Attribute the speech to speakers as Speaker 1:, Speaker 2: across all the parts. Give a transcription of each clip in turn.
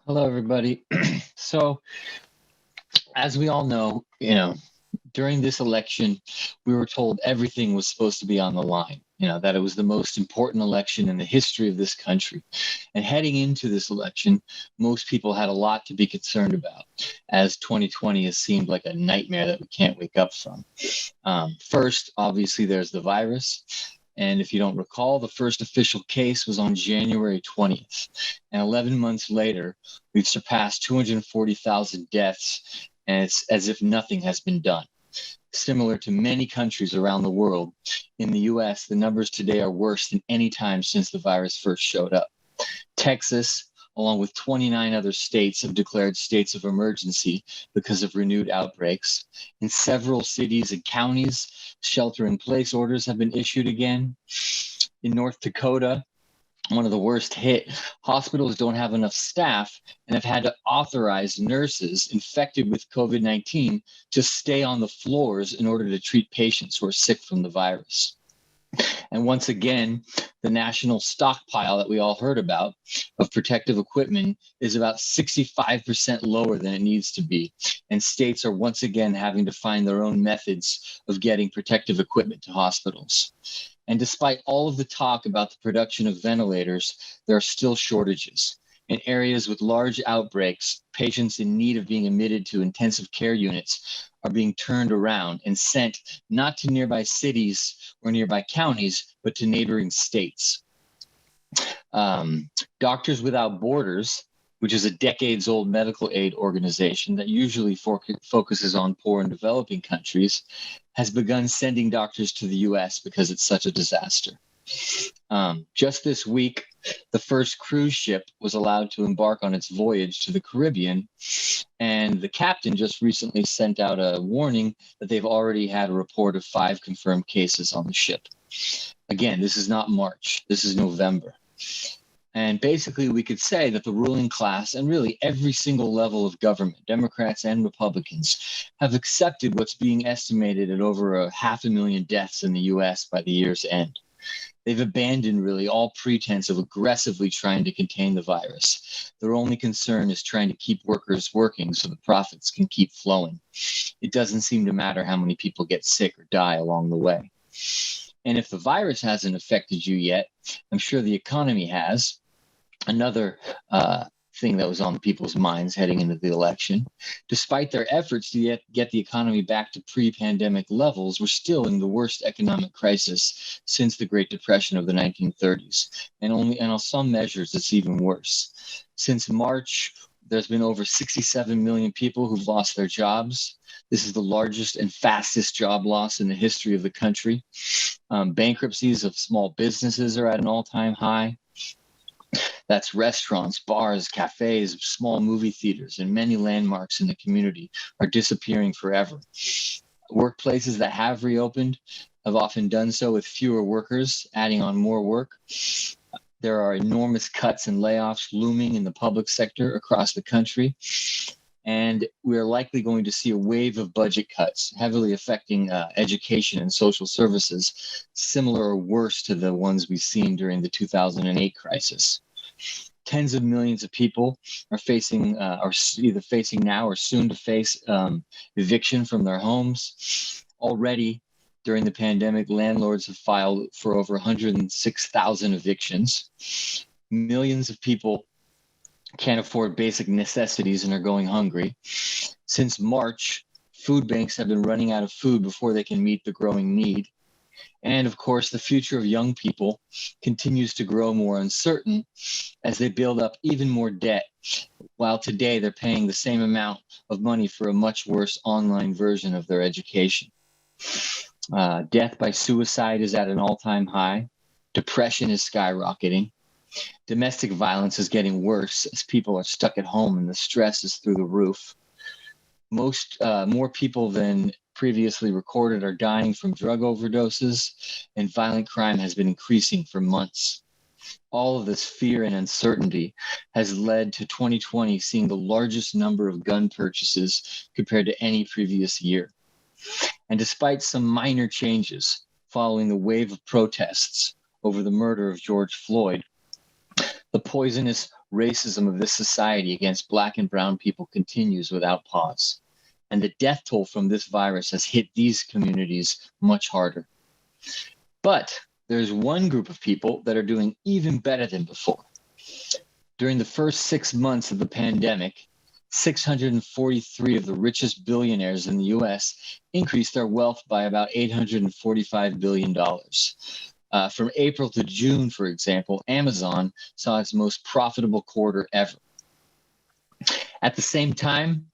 Speaker 1: Hello, everybody. So, as we all know, during this election, we were told everything was supposed to be on the line, that it was the most important election in the history of this country. And heading into this election, most people had a lot to be concerned about, as 2020 has seemed like a nightmare that we can't wake up from. First, obviously, there's the virus. And if you don't recall, the first official case was on January 20th. And 11 months later, we've surpassed 240,000 deaths, and it's as if nothing has been done. Similar to many countries around the world, in the US, the numbers today are worse than any time since the virus first showed up. Texas, along with 29 other states, have declared states of emergency because of renewed outbreaks. In several cities and counties, shelter-in-place orders have been issued again. In North Dakota, one of the worst hit, hospitals don't have enough staff and have had to authorize nurses infected with COVID-19 to stay on the floors in order to treat patients who are sick from the virus. And once again, the national stockpile that we all heard about of protective equipment is about 65% lower than it needs to be. And states are once again having to find their own methods of getting protective equipment to hospitals. And despite all of the talk about the production of ventilators, there are still shortages. In areas with large outbreaks, patients in need of being admitted to intensive care units are being turned around and sent not to nearby cities or nearby counties, but to neighboring states. Doctors Without Borders, which is a decades-old medical aid organization that usually focuses on poor and developing countries, has begun sending doctors to the U.S. because it's such a disaster. Just this week, the first cruise ship was allowed to embark on its voyage to the Caribbean, and the captain just recently sent out a warning that they've already had a report of 5 confirmed cases on the ship. Again, this is not March, this is November. And basically, we could say that the ruling class and really every single level of government, Democrats and Republicans, have accepted what's being estimated at over 500,000 deaths in the U.S. by the year's end. They've abandoned really all pretense of aggressively trying to contain the virus. Their only concern is trying to keep workers working so the profits can keep flowing. It doesn't seem to matter how many people get sick or die along the way. And if the virus hasn't affected you yet, I'm sure the economy has. Another thing that was on people's minds heading into the election. Despite their efforts to get the economy back to pre-pandemic levels, we're still in the worst economic crisis since the Great Depression of the 1930s. And on some measures, it's even worse. Since March, there's been over 67 million people who've lost their jobs. This is the largest and fastest job loss in the history of the country. Bankruptcies of small businesses are at an all-time high. That's restaurants, bars, cafes, small movie theaters, and many landmarks in the community are disappearing forever. Workplaces that have reopened have often done so with fewer workers, adding on more work. There are enormous cuts and layoffs looming in the public sector across the country. And we're likely going to see a wave of budget cuts, heavily affecting education and social services, similar or worse to the ones we've seen during the 2008 crisis. Tens of millions of people are either facing now or soon to face eviction from their homes. Already, during the pandemic, landlords have filed for over 106,000 evictions. Millions of people can't afford basic necessities and are going hungry. Since March, food banks have been running out of food before they can meet the growing need. And of course, the future of young people continues to grow more uncertain as they build up even more debt, while today they're paying the same amount of money for a much worse online version of their education. Death by suicide is at an all-time high. Depression is skyrocketing. Domestic violence is getting worse as people are stuck at home and the stress is through the roof. More people than previously recorded are dying from drug overdoses, and violent crime has been increasing for months. All of this fear and uncertainty has led to 2020 seeing the largest number of gun purchases compared to any previous year. And despite some minor changes following the wave of protests over the murder of George Floyd, the poisonous racism of this society against Black and brown people continues without pause. And the death toll from this virus has hit these communities much harder. But there's one group of people that are doing even better than before. During the first 6 months of the pandemic, 643 of the richest billionaires in the US increased their wealth by about $845 billion. From April to June, for example, Amazon saw its most profitable quarter ever. At the same time,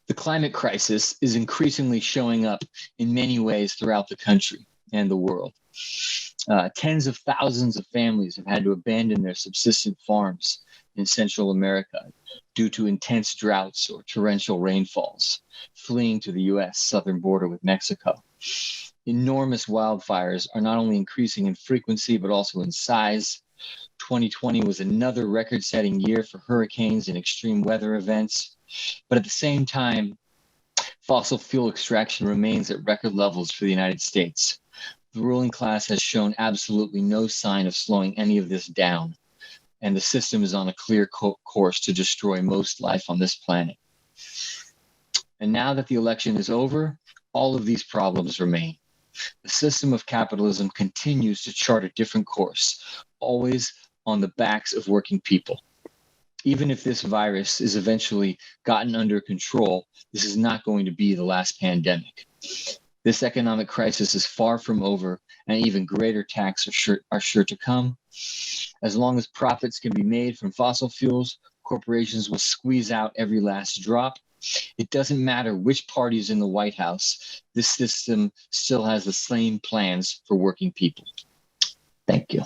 Speaker 1: the climate crisis is increasingly showing up in many ways throughout the country and the world. Tens of thousands of families have had to abandon their subsistent farms in Central America due to intense droughts or torrential rainfalls, fleeing to the US southern border with Mexico. Enormous wildfires are not only increasing in frequency, but also in size. 2020 was another record-setting year for hurricanes and extreme weather events. But at the same time, fossil fuel extraction remains at record levels for the United States. The ruling class has shown absolutely no sign of slowing any of this down, and the system is on a clear course to destroy most life on this planet. And now that the election is over, all of these problems remain. The system of capitalism continues to chart a different course, always on the backs of working people. Even if this virus is eventually gotten under control, this is not going to be the last pandemic. This economic crisis is far from over, and even greater attacks are sure to come. As long as profits can be made from fossil fuels, corporations will squeeze out every last drop. It doesn't matter which party is in the White House, this system still has the same plans for working people. Thank you.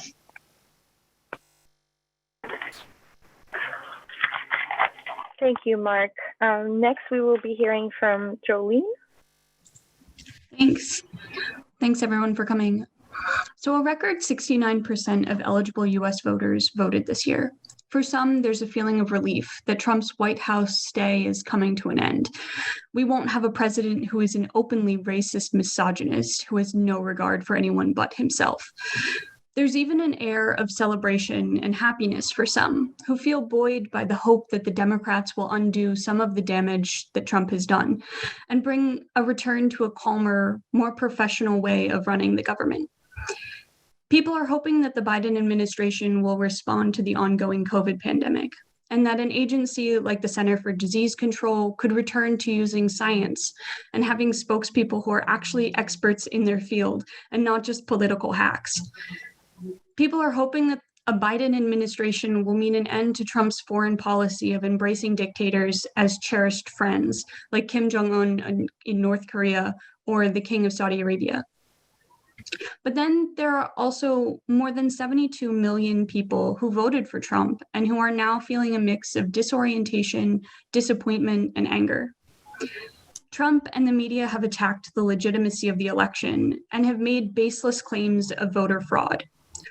Speaker 2: Thank you, Mark. Next, we will be hearing from Jolene.
Speaker 3: Thanks everyone for coming. So a record 69% of eligible US voters voted this year. For some, there's a feeling of relief that Trump's White House stay is coming to an end. We won't have a president who is an openly racist misogynist who has no regard for anyone but himself. There's even an air of celebration and happiness for some who feel buoyed by the hope that the Democrats will undo some of the damage that Trump has done and bring a return to a calmer, more professional way of running the government. People are hoping that the Biden administration will respond to the ongoing COVID pandemic, and that an agency like the Center for Disease Control could return to using science and having spokespeople who are actually experts in their field and not just political hacks. People are hoping that a Biden administration will mean an end to Trump's foreign policy of embracing dictators as cherished friends, like Kim Jong-un in North Korea or the King of Saudi Arabia. But then there are also more than 72 million people who voted for Trump and who are now feeling a mix of disorientation, disappointment, and anger. Trump and the media have attacked the legitimacy of the election and have made baseless claims of voter fraud.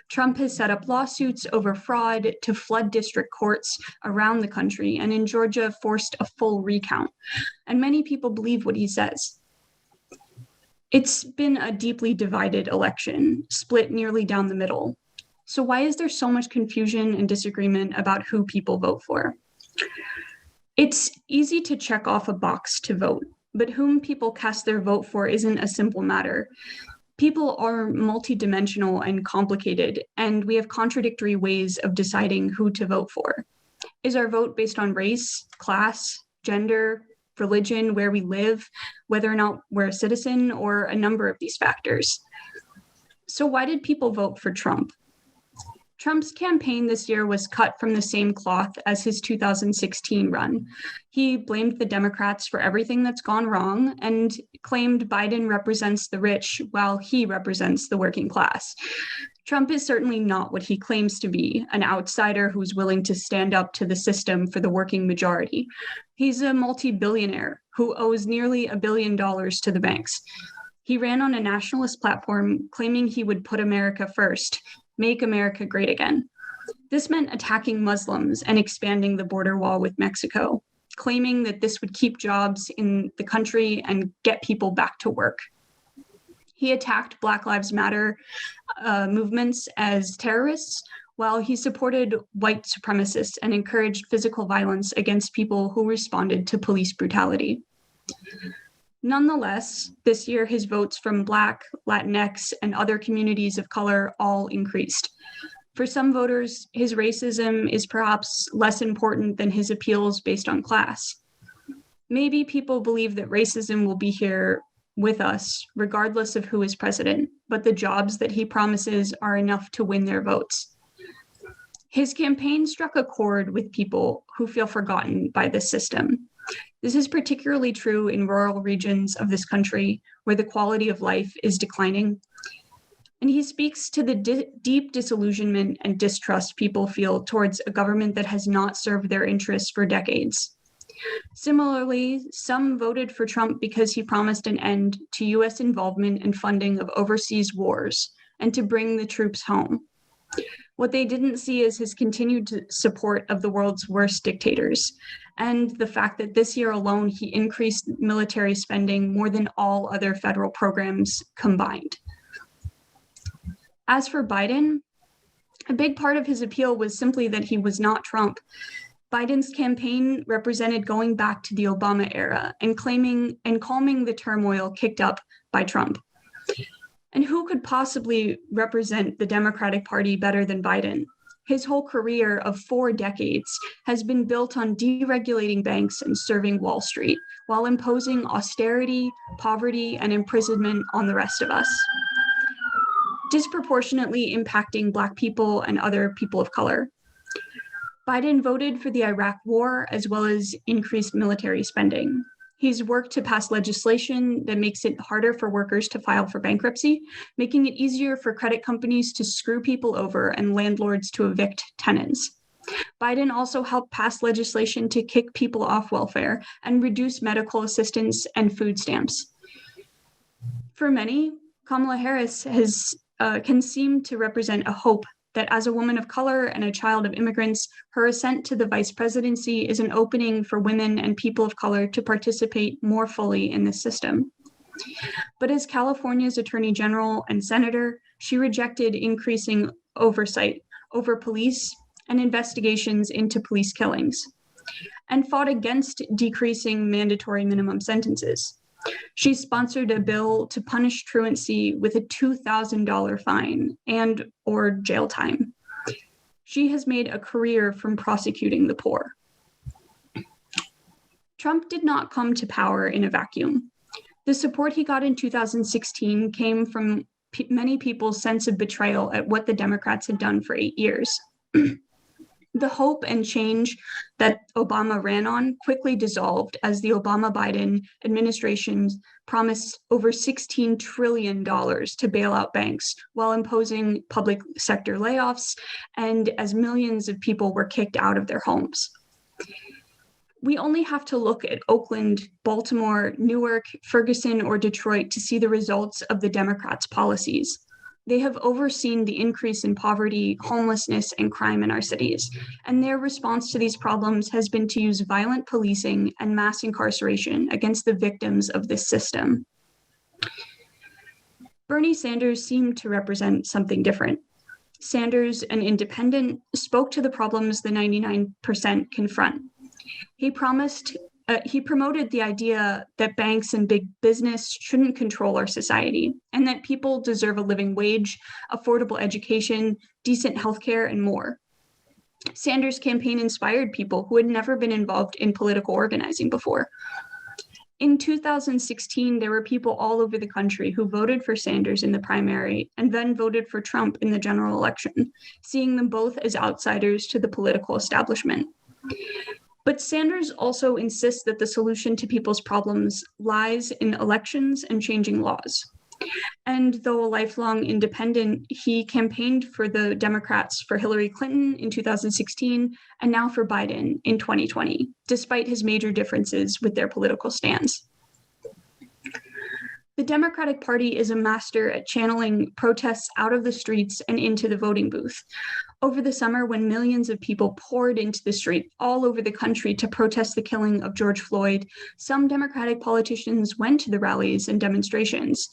Speaker 3: Trump has set up lawsuits over fraud to flood district courts around the country, and in Georgia forced a full recount. And many people believe what he says. It's been a deeply divided election, split nearly down the middle. So why is there so much confusion and disagreement about who people vote for? It's easy to check off a box to vote, but whom people cast their vote for isn't a simple matter. People are multidimensional and complicated, and we have contradictory ways of deciding who to vote for. Is our vote based on race, class, gender, religion, where we live, whether or not we're a citizen, or a number of these factors? So why did people vote for Trump? Trump's campaign this year was cut from the same cloth as his 2016 run. He blamed the Democrats for everything that's gone wrong and claimed Biden represents the rich while he represents the working class. Trump is certainly not what he claims to be, an outsider who's willing to stand up to the system for the working majority. He's a multi-billionaire who owes nearly $1 billion to the banks. He ran on a nationalist platform claiming he would put America first, make America great again. This meant attacking Muslims and expanding the border wall with Mexico, claiming that this would keep jobs in the country and get people back to work. He attacked Black Lives Matter movements as terrorists, while he supported white supremacists and encouraged physical violence against people who responded to police brutality. Nonetheless, this year his votes from Black, Latinx, and other communities of color all increased. For some voters, his racism is perhaps less important than his appeals based on class. Maybe people believe that racism will be here with us, regardless of who is president, but the jobs that he promises are enough to win their votes. His campaign struck a chord with people who feel forgotten by this system. This is particularly true in rural regions of this country where the quality of life is declining. And he speaks to the deep disillusionment and distrust people feel towards a government that has not served their interests for decades. Similarly, some voted for Trump because he promised an end to US involvement and funding of overseas wars and to bring the troops home. What they didn't see is his continued support of the world's worst dictators, and the fact that this year alone he increased military spending more than all other federal programs combined. As for Biden, a big part of his appeal was simply that he was not Trump. Biden's campaign represented going back to the Obama era and calming the turmoil kicked up by Trump. And who could possibly represent the Democratic Party better than Biden? His whole career of 4 decades has been built on deregulating banks and serving Wall Street, while imposing austerity, poverty, and imprisonment on the rest of us, disproportionately impacting Black people and other people of color. Biden voted for the Iraq War as well as increased military spending. He's worked to pass legislation that makes it harder for workers to file for bankruptcy, making it easier for credit companies to screw people over and landlords to evict tenants. Biden also helped pass legislation to kick people off welfare and reduce medical assistance and food stamps. For many, Kamala Harris can seem to represent a hope that as a woman of color and a child of immigrants, her ascent to the vice presidency is an opening for women and people of color to participate more fully in this system. But as California's Attorney General and Senator, she rejected increasing oversight over police and investigations into police killings, and fought against decreasing mandatory minimum sentences. She sponsored a bill to punish truancy with a $2,000 fine and or jail time. She has made a career from prosecuting the poor. Trump did not come to power in a vacuum. The support he got in 2016 came from many people's sense of betrayal at what the Democrats had done for 8 years. The hope and change that Obama ran on quickly dissolved as the Obama-Biden administrations promised over $16 trillion to bail out banks while imposing public sector layoffs and as millions of people were kicked out of their homes. We only have to look at Oakland, Baltimore, Newark, Ferguson, or Detroit to see the results of the Democrats' policies. They have overseen the increase in poverty, homelessness, and crime in our cities, and their response to these problems has been to use violent policing and mass incarceration against the victims of this system. Bernie Sanders seemed to represent something different. Sanders, an independent, spoke to the problems the 99% confront. He promoted the idea that banks and big business shouldn't control our society and that people deserve a living wage, affordable education, decent healthcare, and more. Sanders' campaign inspired people who had never been involved in political organizing before. In 2016, there were people all over the country who voted for Sanders in the primary and then voted for Trump in the general election, seeing them both as outsiders to the political establishment. But Sanders also insists that the solution to people's problems lies in elections and changing laws. And though a lifelong independent, he campaigned for the Democrats for Hillary Clinton in 2016 and now for Biden in 2020, despite his major differences with their political stands. The Democratic Party is a master at channeling protests out of the streets and into the voting booth. Over the summer, when millions of people poured into the street all over the country to protest the killing of George Floyd, some Democratic politicians went to the rallies and demonstrations.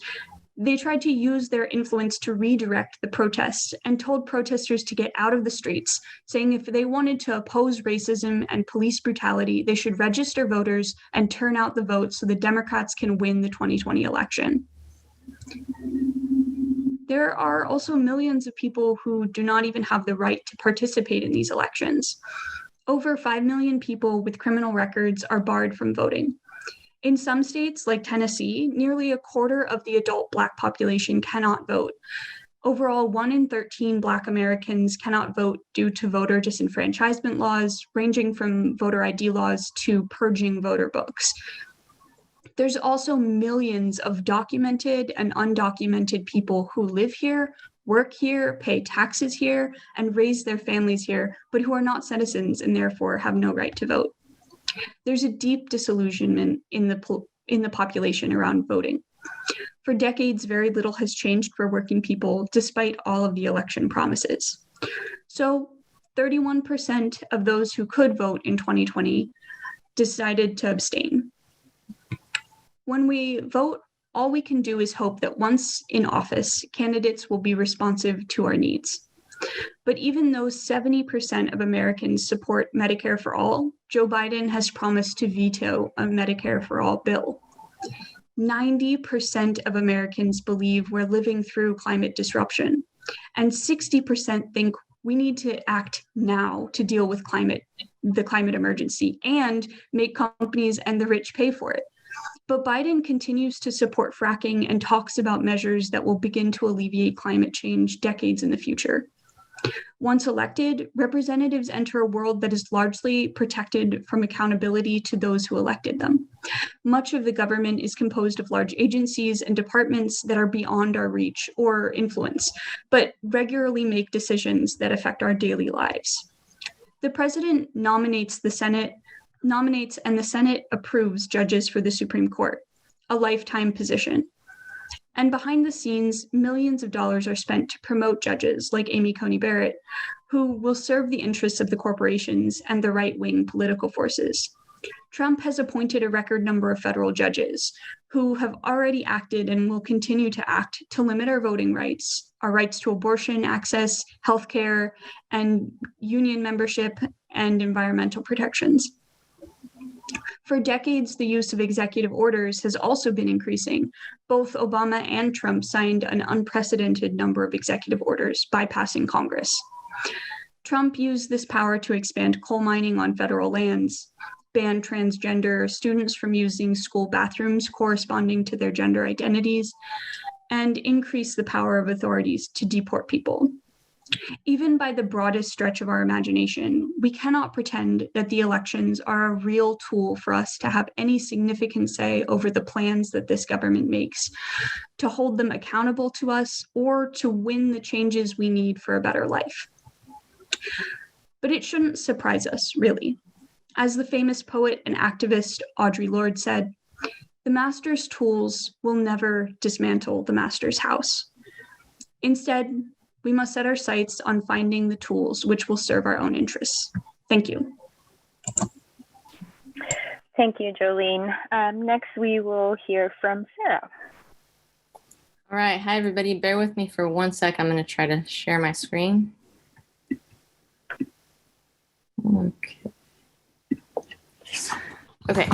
Speaker 3: They tried to use their influence to redirect the protests and told protesters to get out of the streets, saying if they wanted to oppose racism and police brutality, they should register voters and turn out the vote so the Democrats can win the 2020 election. There are also millions of people who do not even have the right to participate in these elections. Over 5 million people with criminal records are barred from voting. In some states, like Tennessee, nearly a quarter of the adult Black population cannot vote. Overall, 1 in 13 Black Americans cannot vote due to voter disenfranchisement laws, ranging from voter ID laws to purging voter books. There's also millions of documented and undocumented people who live here, work here, pay taxes here, and raise their families here, but who are not citizens and therefore have no right to vote. There's a deep disillusionment in the population around voting. For decades, very little has changed for working people, despite all of the election promises. So 31% of those who could vote in 2020 decided to abstain. When we vote, all we can do is hope that once in office, candidates will be responsive to our needs. But even though 70% of Americans support Medicare for all, Joe Biden has promised to veto a Medicare for all bill. 90% of Americans believe we're living through climate disruption, and 60% think we need to act now to deal with the climate emergency and make companies and the rich pay for it. But Biden continues to support fracking and talks about measures that will begin to alleviate climate change decades in the future. Once elected, representatives enter a world that is largely protected from accountability to those who elected them. Much of the government is composed of large agencies and departments that are beyond our reach or influence, but regularly make decisions that affect our daily lives. The president nominates and the Senate approves judges for the Supreme Court, a lifetime position. And behind the scenes, millions of dollars are spent to promote judges like Amy Coney Barrett, who will serve the interests of the corporations and the right-wing political forces. Trump has appointed a record number of federal judges who have already acted and will continue to act to limit our voting rights, our rights to abortion access, healthcare, and union membership, and environmental protections. For decades, the use of executive orders has also been increasing. Both Obama and Trump signed an unprecedented number of executive orders, bypassing Congress. Trump used this power to expand coal mining on federal lands, ban transgender students from using school bathrooms corresponding to their gender identities, and increase the power of authorities to deport people. Even by the broadest stretch of our imagination, we cannot pretend that the elections are a real tool for us to have any significant say over the plans that this government makes, to hold them accountable to us, or to win the changes we need for a better life. But it shouldn't surprise us, really. As the famous poet and activist Audre Lorde said, the master's tools will never dismantle the master's house. Instead, we must set our sights on finding the tools which will serve our own interests. Thank you.
Speaker 2: Thank you, Jolene. Next, we will hear from Sarah.
Speaker 4: All right. Hi, everybody. Bear with me for 1 sec. I'm going to try to share my screen. Okay.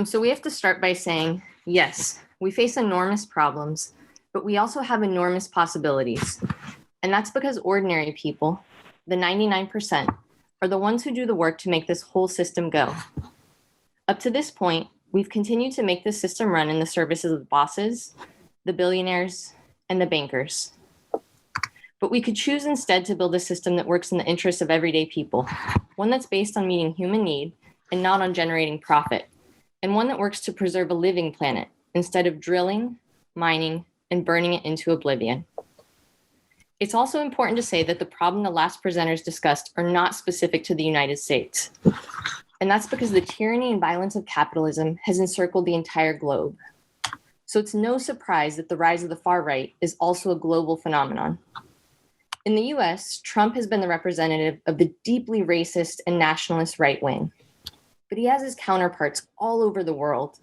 Speaker 4: So we have to start by saying, yes, we face enormous problems, but we also have enormous possibilities. And that's because ordinary people, the 99%, are the ones who do the work to make this whole system go. Up to this point, we've continued to make this system run in the services of the bosses, the billionaires, and the bankers. But we could choose instead to build a system that works in the interests of everyday people, one that's based on meeting human need and not on generating profit, and one that works to preserve a living planet instead of drilling, mining, and burning it into oblivion. It's also important to say that the problem the last presenters discussed are not specific to the United States. And that's because the tyranny and violence of capitalism has encircled the entire globe. So it's no surprise that the rise of the far right is also a global phenomenon. In the US, Trump has been the representative of the deeply racist and nationalist right wing, but he has his counterparts all over the world.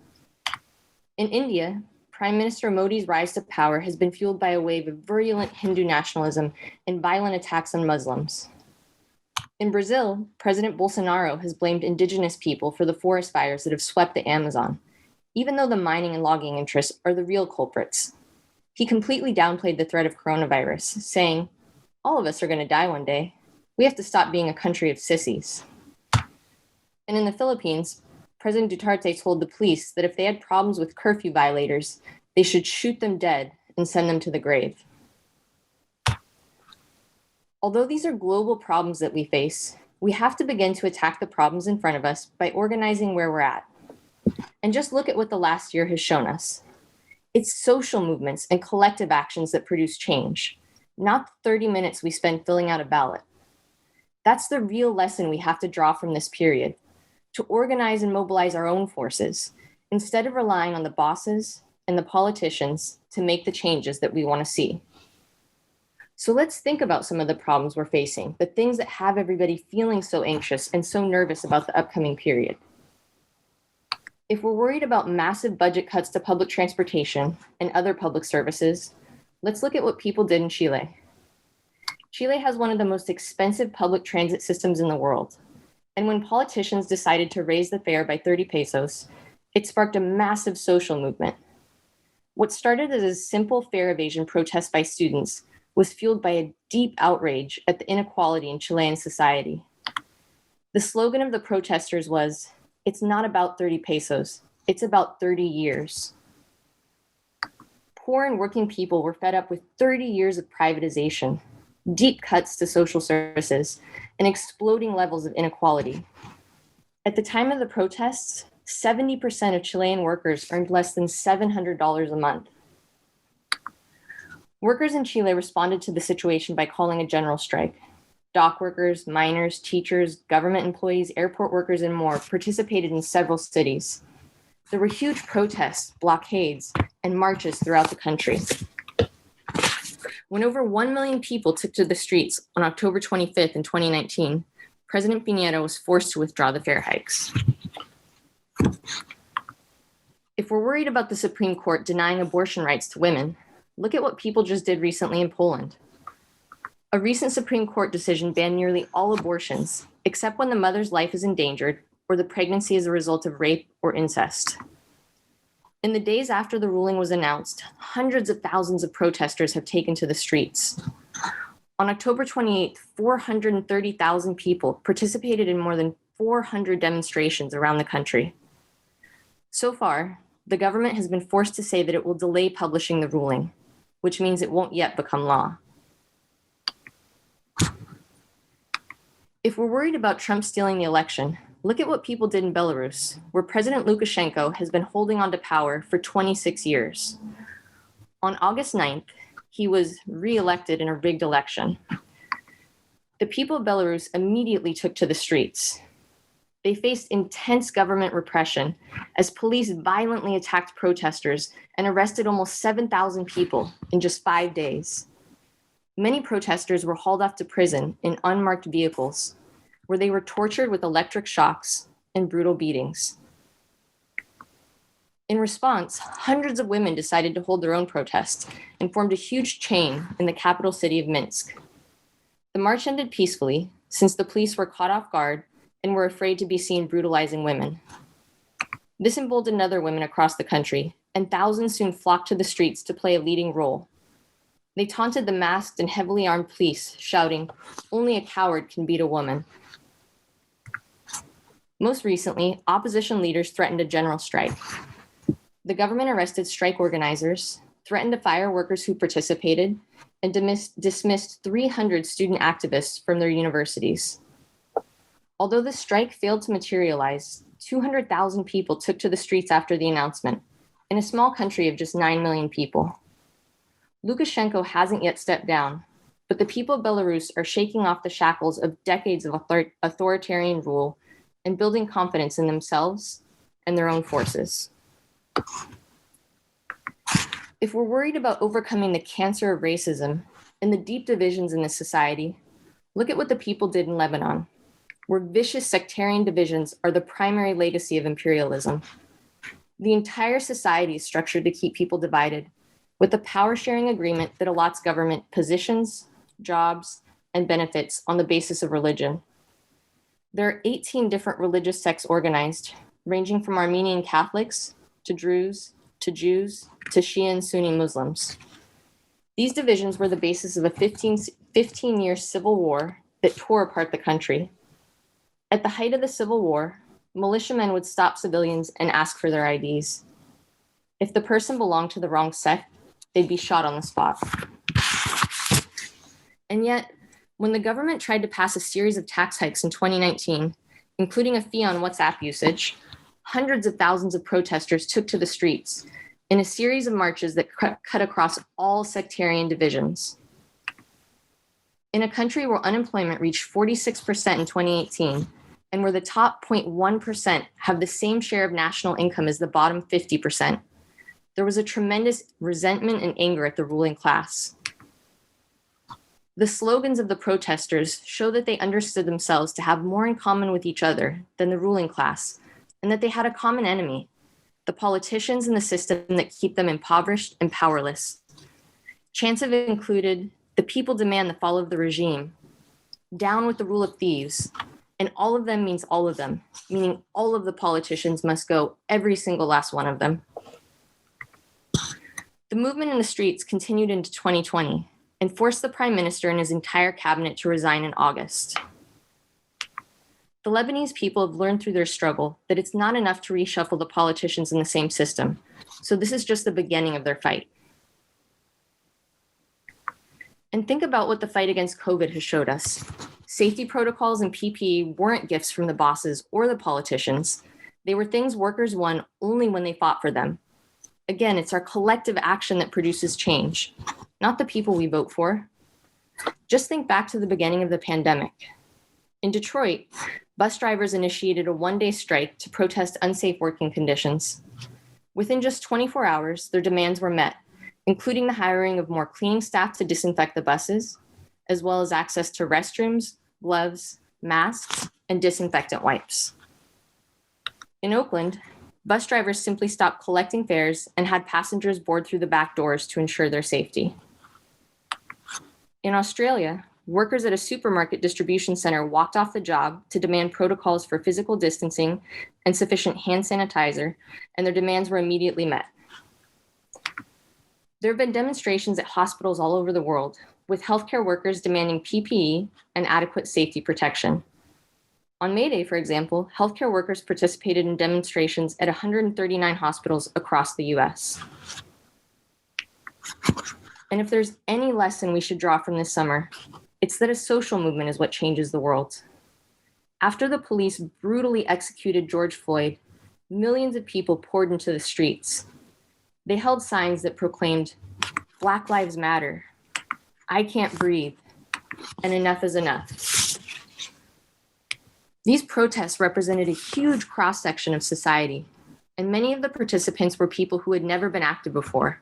Speaker 4: In India, Prime Minister Modi's rise to power has been fueled by a wave of virulent Hindu nationalism and violent attacks on Muslims. In Brazil, President Bolsonaro has blamed indigenous people for the forest fires that have swept the Amazon, even though the mining and logging interests are the real culprits. He completely downplayed the threat of coronavirus, saying, "All of us are going to die one day. We have to stop being a country of sissies." And in the Philippines, President Duterte told the police that if they had problems with curfew violators, they should shoot them dead and send them to the grave. Although these are global problems that we face, we have to begin to attack the problems in front of us by organizing where we're at. And just look at what the last year has shown us. It's social movements and collective actions that produce change, not the 30 minutes we spend filling out a ballot. That's the real lesson we have to draw from this period, to organize and mobilize our own forces, instead of relying on the bosses and the politicians to make the changes that we want to see. So let's think about some of the problems we're facing, the things that have everybody feeling so anxious and so nervous about the upcoming period. If we're worried about massive budget cuts to public transportation and other public services, let's look at what people did in Chile. Chile has one of the most expensive public transit systems in the world. And when politicians decided to raise the fare by 30 pesos, it sparked a massive social movement. What started as a simple fare evasion protest by students was fueled by a deep outrage at the inequality in Chilean society. The slogan of the protesters was, "It's not about 30 pesos, it's about 30 years." Poor and working people were fed up with 30 years of privatization, deep cuts to social services, and exploding levels of inequality. At the time of the protests, 70% of Chilean workers earned less than $700 a month. Workers in Chile responded to the situation by calling a general strike. Dock workers, miners, teachers, government employees, airport workers, and more participated in several cities. There were huge protests, blockades, and marches throughout the country. When over 1 million people took to the streets on October 25th in 2019, President Piñera was forced to withdraw the fare hikes. If we're worried about the Supreme Court denying abortion rights to women, look at what people just did recently in Poland. A recent Supreme Court decision banned nearly all abortions, except when the mother's life is endangered or the pregnancy is a result of rape or incest. In the days after the ruling was announced, hundreds of thousands of protesters have taken to the streets. On October 28th, 430,000 people participated in more than 400 demonstrations around the country. So far, the government has been forced to say that it will delay publishing the ruling, which means it won't yet become law. If we're worried about Trump stealing the election, look at what people did in Belarus, where President Lukashenko has been holding on to power for 26 years. On August 9th, he was re-elected in a rigged election. The people of Belarus immediately took to the streets. They faced intense government repression as police violently attacked protesters and arrested almost 7,000 people in just 5 days. Many protesters were hauled off to prison in unmarked vehicles, where they were tortured with electric shocks and brutal beatings. In response, hundreds of women decided to hold their own protest and formed a huge chain in the capital city of Minsk. The march ended peacefully, since the police were caught off guard and were afraid to be seen brutalizing women. This emboldened other women across the country, and thousands soon flocked to the streets to play a leading role. They taunted the masked and heavily armed police, shouting, "Only a coward can beat a woman." Most recently, opposition leaders threatened a general strike. The government arrested strike organizers, threatened to fire workers who participated, and dismissed 300 student activists from their universities. Although the strike failed to materialize, 200,000 people took to the streets after the announcement, in a small country of just 9 million people. Lukashenko hasn't yet stepped down, but the people of Belarus are shaking off the shackles of decades of authoritarian rule and building confidence in themselves and their own forces. If we're worried about overcoming the cancer of racism and the deep divisions in this society, look at what the people did in Lebanon, where vicious sectarian divisions are the primary legacy of imperialism. The entire society is structured to keep people divided, with a power-sharing agreement that allots government positions, jobs, and benefits on the basis of religion. There are 18 different religious sects organized, ranging from Armenian Catholics to Druze to Jews to Shia and Sunni Muslims. These divisions were the basis of a 15-year civil war that tore apart the country. At the height of the Civil War, militiamen would stop civilians and ask for their IDs. If the person belonged to the wrong sect, they'd be shot on the spot. And yet, when the government tried to pass a series of tax hikes in 2019, including a fee on WhatsApp usage, hundreds of thousands of protesters took to the streets in a series of marches that cut across all sectarian divisions. In a country where unemployment reached 46% in 2018, and where the top 0.1% have the same share of national income as the bottom 50%, there was a tremendous resentment and anger at the ruling class. The slogans of the protesters show that they understood themselves to have more in common with each other than the ruling class, and that they had a common enemy, the politicians and the system that keep them impoverished and powerless. Chants have included, "The people demand the fall of the regime," "Down with the rule of thieves," and all of them means all of them, meaning all of the politicians must go, every single last one of them. The movement in the streets continued into 2020 and forced the prime minister and his entire cabinet to resign in August. The Lebanese people have learned through their struggle that it's not enough to reshuffle the politicians in the same system, so this is just the beginning of their fight. And think about what the fight against COVID has showed us. Safety protocols and PPE weren't gifts from the bosses or the politicians. They were things workers won only when they fought for them. Again, it's our collective action that produces change, not the people we vote for. Just think back to the beginning of the pandemic. In Detroit, bus drivers initiated a one-day strike to protest unsafe working conditions. Within just 24 hours, their demands were met, including the hiring of more cleaning staff to disinfect the buses, as well as access to restrooms, gloves, masks, and disinfectant wipes. In Oakland, bus drivers simply stopped collecting fares and had passengers board through the back doors to ensure their safety. In Australia, workers at a supermarket distribution center walked off the job to demand protocols for physical distancing and sufficient hand sanitizer, and their demands were immediately met. There have been demonstrations at hospitals all over the world, with healthcare workers demanding PPE and adequate safety protection. On May Day, for example, healthcare workers participated in demonstrations at 139 hospitals across the US. And if there's any lesson we should draw from this summer, it's that a social movement is what changes the world. After the police brutally executed George Floyd, millions of people poured into the streets. They held signs that proclaimed, "Black Lives Matter," "I can't breathe," and "Enough is enough." These protests represented a huge cross-section of society, and many of the participants were people who had never been active before.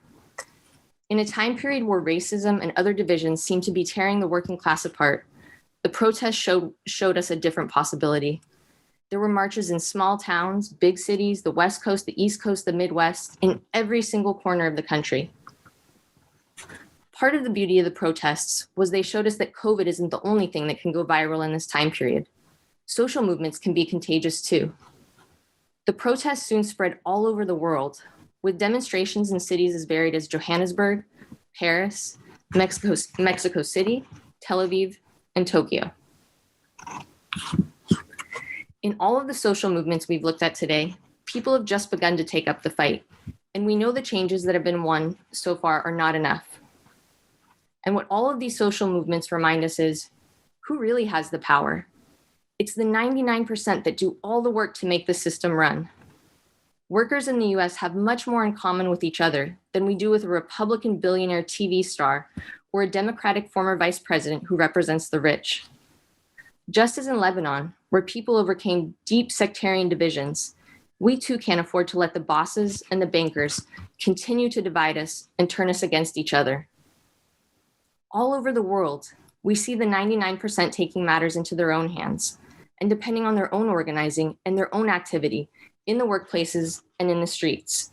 Speaker 4: In a time period where racism and other divisions seemed to be tearing the working class apart, the protests showed us a different possibility. There were marches in small towns, big cities, the West Coast, the East Coast, the Midwest, in every single corner of the country. Part of the beauty of the protests was they showed us that COVID isn't the only thing that can go viral in this time period. Social movements can be contagious too. The protests soon spread all over the world, with demonstrations in cities as varied as Johannesburg, Paris, Mexico City, Tel Aviv, and Tokyo. In all of the social movements we've looked at today, people have just begun to take up the fight, and we know the changes that have been won so far are not enough. And what all of these social movements remind us is, who really has the power? It's the 99% that do all the work to make the system run. Workers in the US have much more in common with each other than we do with a Republican billionaire TV star or a Democratic former vice president who represents the rich. Just as in Lebanon, where people overcame deep sectarian divisions, we too can't afford to let the bosses and the bankers continue to divide us and turn us against each other. All over the world, we see the 99% taking matters into their own hands and depending on their own organizing and their own activity in the workplaces and in the streets.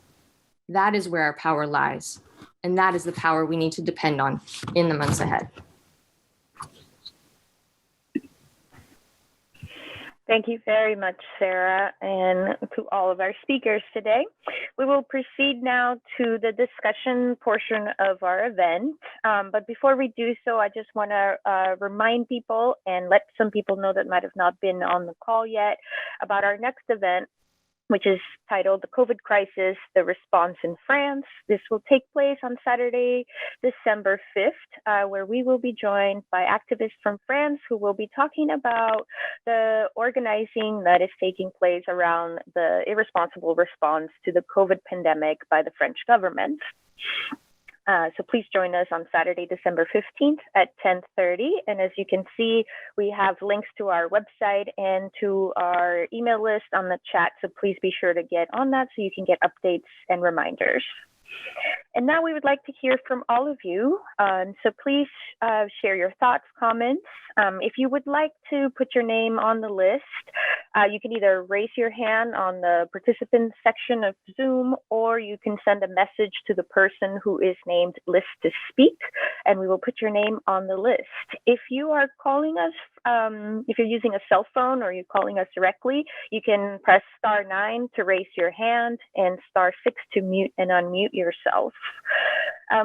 Speaker 4: That is where our power lies. And that is the power we need to depend on in the months ahead.
Speaker 2: Thank you very much, Sarah, and to all of our speakers today. We will proceed now to the discussion portion of our event. But before we do so, I just want to remind people and let some people know that might have not been on the call yet about our next event, which is titled The COVID Crisis, The Response in France. This will take place on Saturday, December 5th, where we will be joined by activists from France who will be talking about the organizing that is taking place around the irresponsible response to the COVID pandemic by the French government. So please join us on Saturday, December 15th at 10:30. And as you can see, we have links to our website and to our email list on the chat. So please be sure to get on that so you can get updates and reminders. And now we would like to hear from all of you. So please share your thoughts, comments. If you would like to put your name on the list, you can either raise your hand on the participants section of Zoom, or you can send a message to the person who is named List to Speak, and we will put your name on the list. If you are calling us, if you're using a cell phone or you're calling us directly, you can press *9 to raise your hand and *6 to mute and unmute yourself.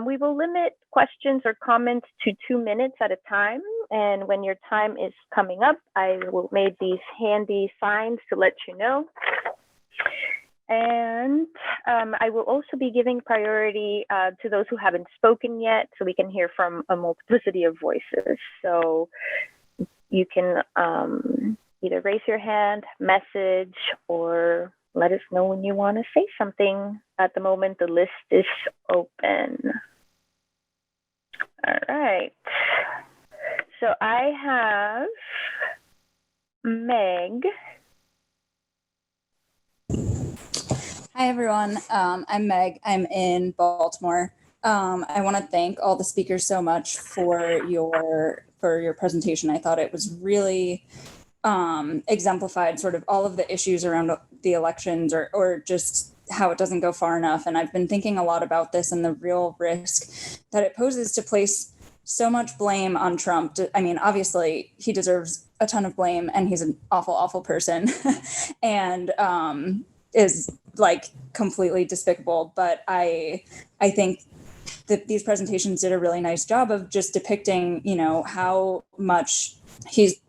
Speaker 2: We will limit questions or comments to 2 minutes at a time. And when your time is coming up, I will make these handy signs to let you know. And I will also be giving priority to those who haven't spoken yet, so we can hear from a multiplicity of voices. So you can either raise your hand, message, or let us know when you want to say something. At the moment, the list is open. All right. So I have Meg.
Speaker 5: Hi, everyone. I'm Meg. I'm in Baltimore. I want to thank all the speakers so much for your presentation. I thought it was really exemplified sort of all of the issues around the elections or just how it doesn't go far enough. And I've been thinking a lot about this and the real risk that it poses to place so much blame on Trump. I mean, obviously, he deserves a ton of blame and he's an awful, awful person and is like completely despicable. But I think that these presentations did a really nice job of just depicting, you know, how much he's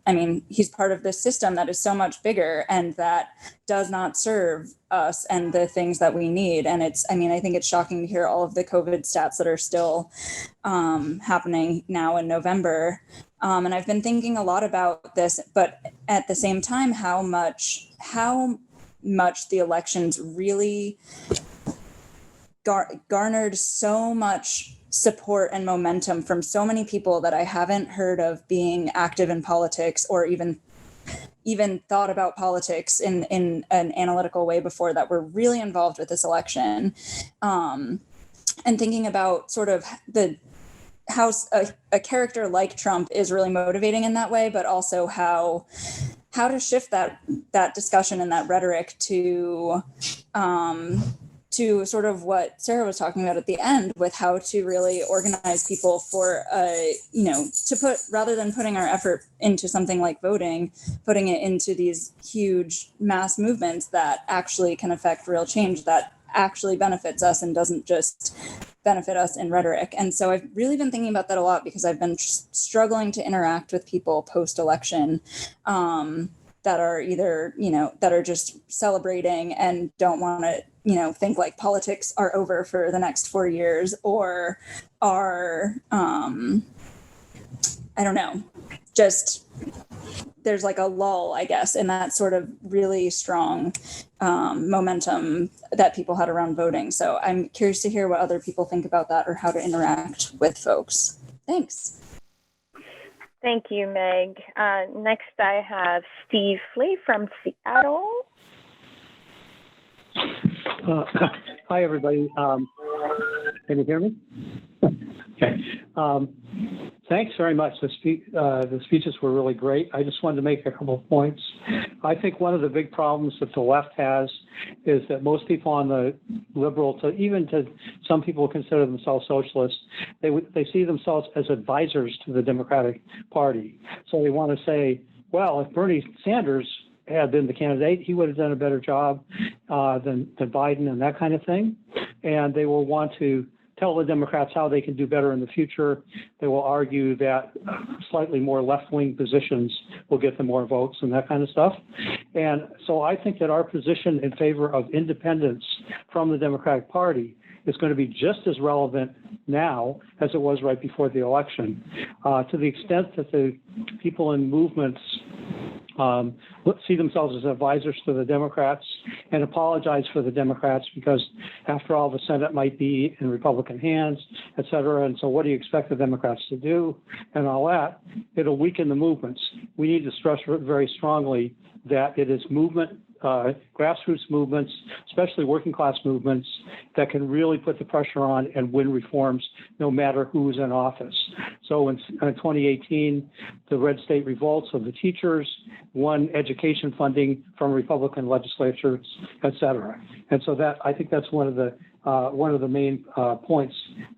Speaker 5: part of this system that is so much bigger and that does not serve us and the things that we need. And I think it's shocking to hear all of the COVID stats that are still happening now in November. And I've been thinking a lot about this, but at the same time, how much the elections really garnered so much support and momentum from so many people that I haven't heard of being active in politics or even thought about politics in an analytical way before, that were really involved with this election. And thinking about sort of how a character like Trump is really motivating in that way, but also how to shift that discussion and that rhetoric to sort of what Sarah was talking about at the end, with how to really organize people for, to put, rather than putting our effort into something like voting, putting it into these huge mass movements that actually can affect real change, that actually benefits us and doesn't just benefit us in rhetoric. And so I've really been thinking about that a lot, because I've been struggling to interact with people post-election that are either, that are just celebrating and don't want to, think like politics are over for the next 4 years, or are, just there's like a lull, I guess, in that sort of really strong momentum that people had around voting. So I'm curious to hear what other people think about that, or how to interact with folks. Thanks.
Speaker 2: Thank you, Meg. Next, I have Steve Flay from Seattle.
Speaker 6: Hi, everybody. Can you hear me? Okay. Thanks very much. The speeches were really great. I just wanted to make a couple of points. I think one of the big problems that the left has is that most people on the liberal, even to some people who consider themselves socialists, they see themselves as advisors to the Democratic Party. So they want to say, well, if Bernie Sanders had been the candidate, he would have done a better job than Biden and that kind of thing. And they will want to tell the Democrats how they can do better in the future. They will argue that slightly more left-wing positions will get them more votes and that kind of stuff. And so I think that our position in favor of independence from the Democratic Party is going to be just as relevant now as it was right before the election. To the extent that the people in movements see themselves as advisors to the Democrats and apologize for the Democrats because, after all, the Senate might be in Republican hands, et cetera. And so what do you expect the Democrats to do and all that? It'll weaken the movements. We need to stress very strongly that it is movement, grassroots movements, especially working class movements, that can really put the pressure on and win reforms no matter who's in office. So in 2018, the red state revolts of the teachers won education funding from Republican legislatures, et cetera. And so that, I think that's one of the main points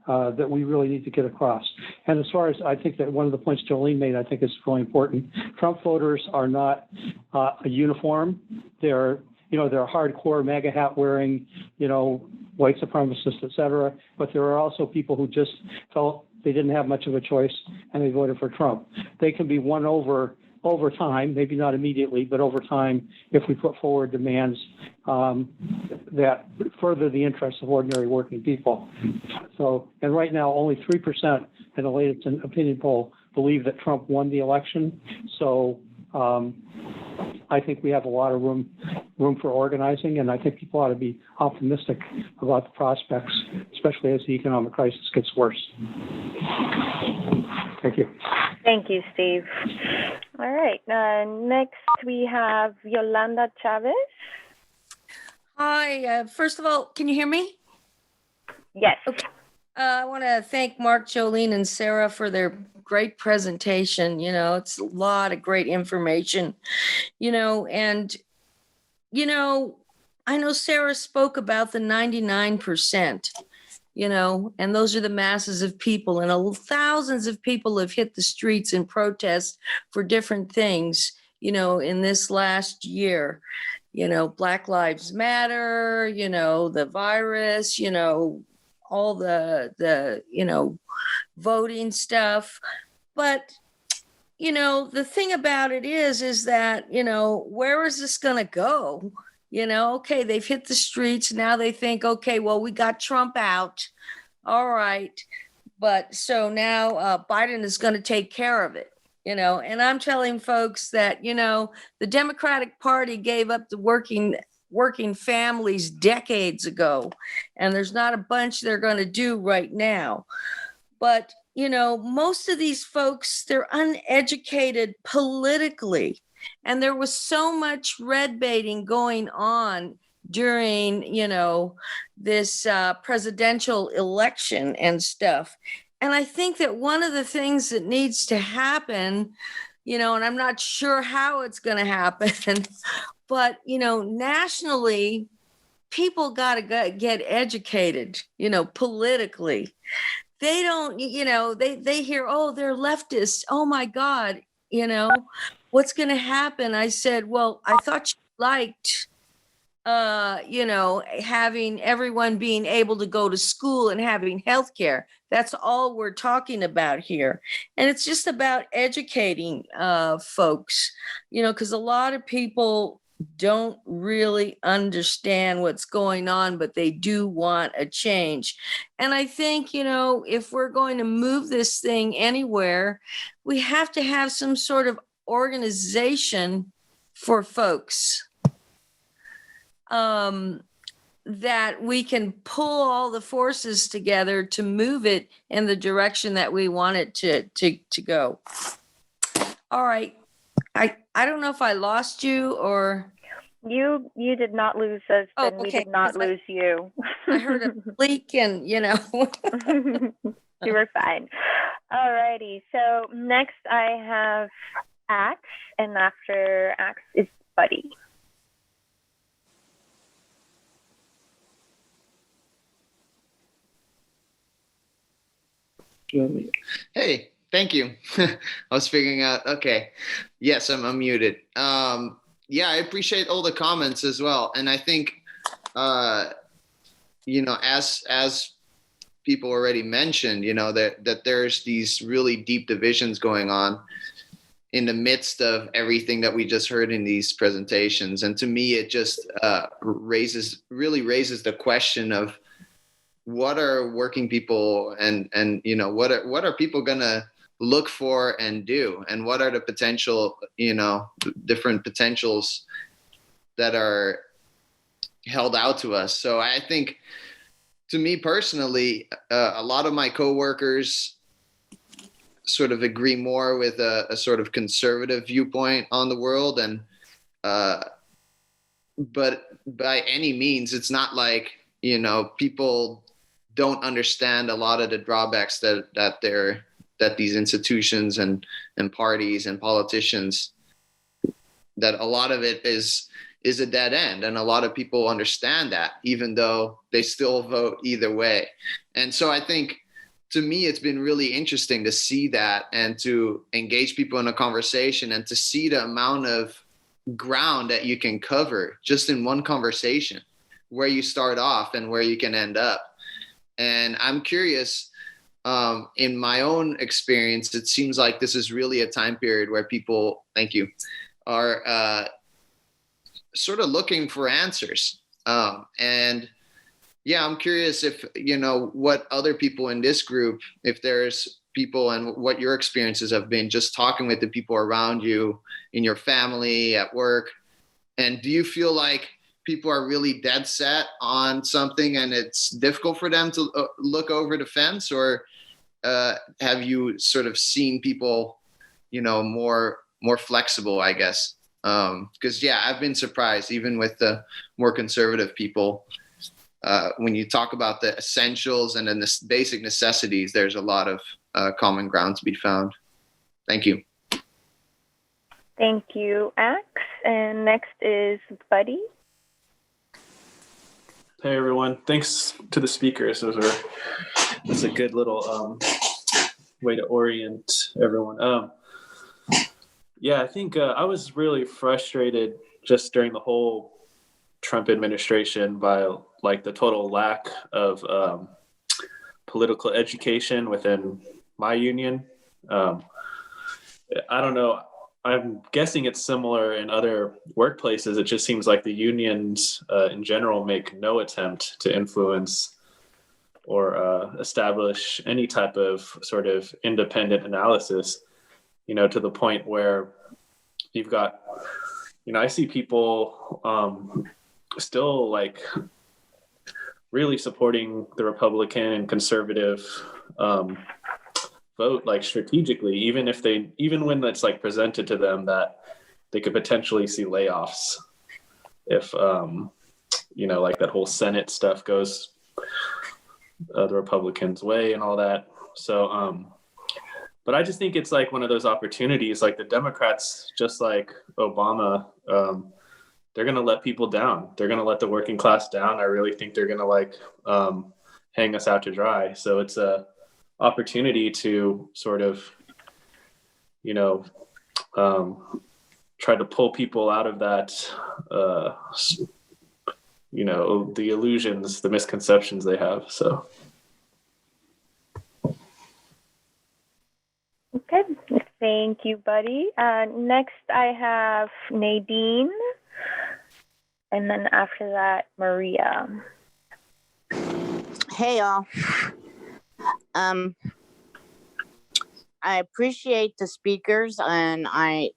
Speaker 6: that we really need to get across. And as far as I think that one of the points Jolene made, I think is really important. Trump voters are not a uniform. They're hardcore MAGA hat wearing, white supremacists, et cetera. But there are also people who just felt they didn't have much of a choice and they voted for Trump. They can be won over time, maybe not immediately, but over time, if we put forward demands that further the interests of ordinary working people. So, and right now, only 3% in the latest opinion poll believe that Trump won the election. So I think we have a lot of room for organizing, and I think people ought to be optimistic about the prospects, especially as the economic crisis gets worse. Thank you.
Speaker 2: Thank you, Steve. All right. Next, we have Yolanda Chavez.
Speaker 7: Hi. First of all, can you hear me?
Speaker 2: Yes.
Speaker 7: Okay. I want to thank Mark, Jolene, and Sarah for their great presentation. It's a lot of great information, and, I know Sarah spoke about the 99%. And those are the masses of people, and thousands of people have hit the streets in protest for different things, in this last year, Black Lives Matter, the virus, all the voting stuff. But, the thing about it is that, where is this going to go? Okay, they've hit the streets. Now they think, okay, well, we got Trump out. All right. But so now Biden is going to take care of it, and I'm telling folks that, the Democratic Party gave up the working families decades ago, and there's not a bunch they're going to do right now. But, most of these folks, they're uneducated politically. And there was so much red baiting going on during, this presidential election and stuff. And I think that one of the things that needs to happen, and I'm not sure how it's going to happen, but, nationally, people got to get educated, politically. They don't, they hear, oh, they're leftists. Oh, my God, what's going to happen? I said, well, I thought you liked, having everyone being able to go to school and having health care. That's all we're talking about here. And it's just about educating folks, because a lot of people don't really understand what's going on, but they do want a change. And I think, if we're going to move this thing anywhere, we have to have some sort of organization for folks that we can pull all the forces together to move it in the direction that we want it to go. All right. I don't know if I lost you or...
Speaker 2: You did not lose us, and we did not lose you.
Speaker 7: I heard a bleak and, You
Speaker 2: were fine. All righty. So next I have Axe, and after Axe is Buddy.
Speaker 8: Hey, thank you. I was figuring out, okay. Yes, I'm unmuted. Yeah, I appreciate all the comments as well. And I think, as people already mentioned, that there's these really deep divisions going on in the midst of everything that we just heard in these presentations. And to me, it just raises the question of, what are working people and what are people gonna look for and do, and what are the potential different potentials that are held out to us. So I think, to me personally, a lot of my coworkers sort of agree more with a sort of conservative viewpoint on the world, and but by any means, it's not like people don't understand a lot of the drawbacks that these institutions and parties and politicians, that a lot of it is a dead end. And a lot of people understand that, even though they still vote either way. And so I think, to me, it's been really interesting to see that, and to engage people in a conversation, and to see the amount of ground that you can cover just in one conversation, where you start off and where you can end up. And I'm curious, in my own experience, it seems like this is really a time period where people, thank you, are sort of looking for answers. And yeah, I'm curious if, what other people in this group, if there's people, and what your experiences have been just talking with the people around you, in your family, at work. And do you feel like people are really dead set on something and it's difficult for them to look over the fence, or have you sort of seen people, more flexible, I guess? Because I've been surprised, even with the more conservative people, when you talk about the essentials and then the basic necessities, there's a lot of common ground to be found. Thank you.
Speaker 2: Thank you, Axe. And next is Buddy.
Speaker 9: Hey everyone, thanks to the speakers. That's a good little way to orient everyone. I think I was really frustrated just during the whole Trump administration by the total lack of political education within my union. I don't know. I'm guessing it's similar in other workplaces. It just seems like the unions in general make no attempt to influence or establish any type of sort of independent analysis, to the point where you've got, I see people still really supporting the Republican and conservative vote strategically, even when it's presented to them that they could potentially see layoffs if that whole Senate stuff goes the Republicans' way and all that. So but I just think it's one of those opportunities, the Democrats, just like Obama, they're going to let people down. They're going to let the working class down. I really think they're going to hang us out to dry. So it's a opportunity to sort of, try to pull people out of that, the illusions, the misconceptions they have. So.
Speaker 2: Okay, thank you, Buddy. Next, I have Nadine, and then after that, Maria.
Speaker 10: Hey, y'all. I appreciate the speakers, and I,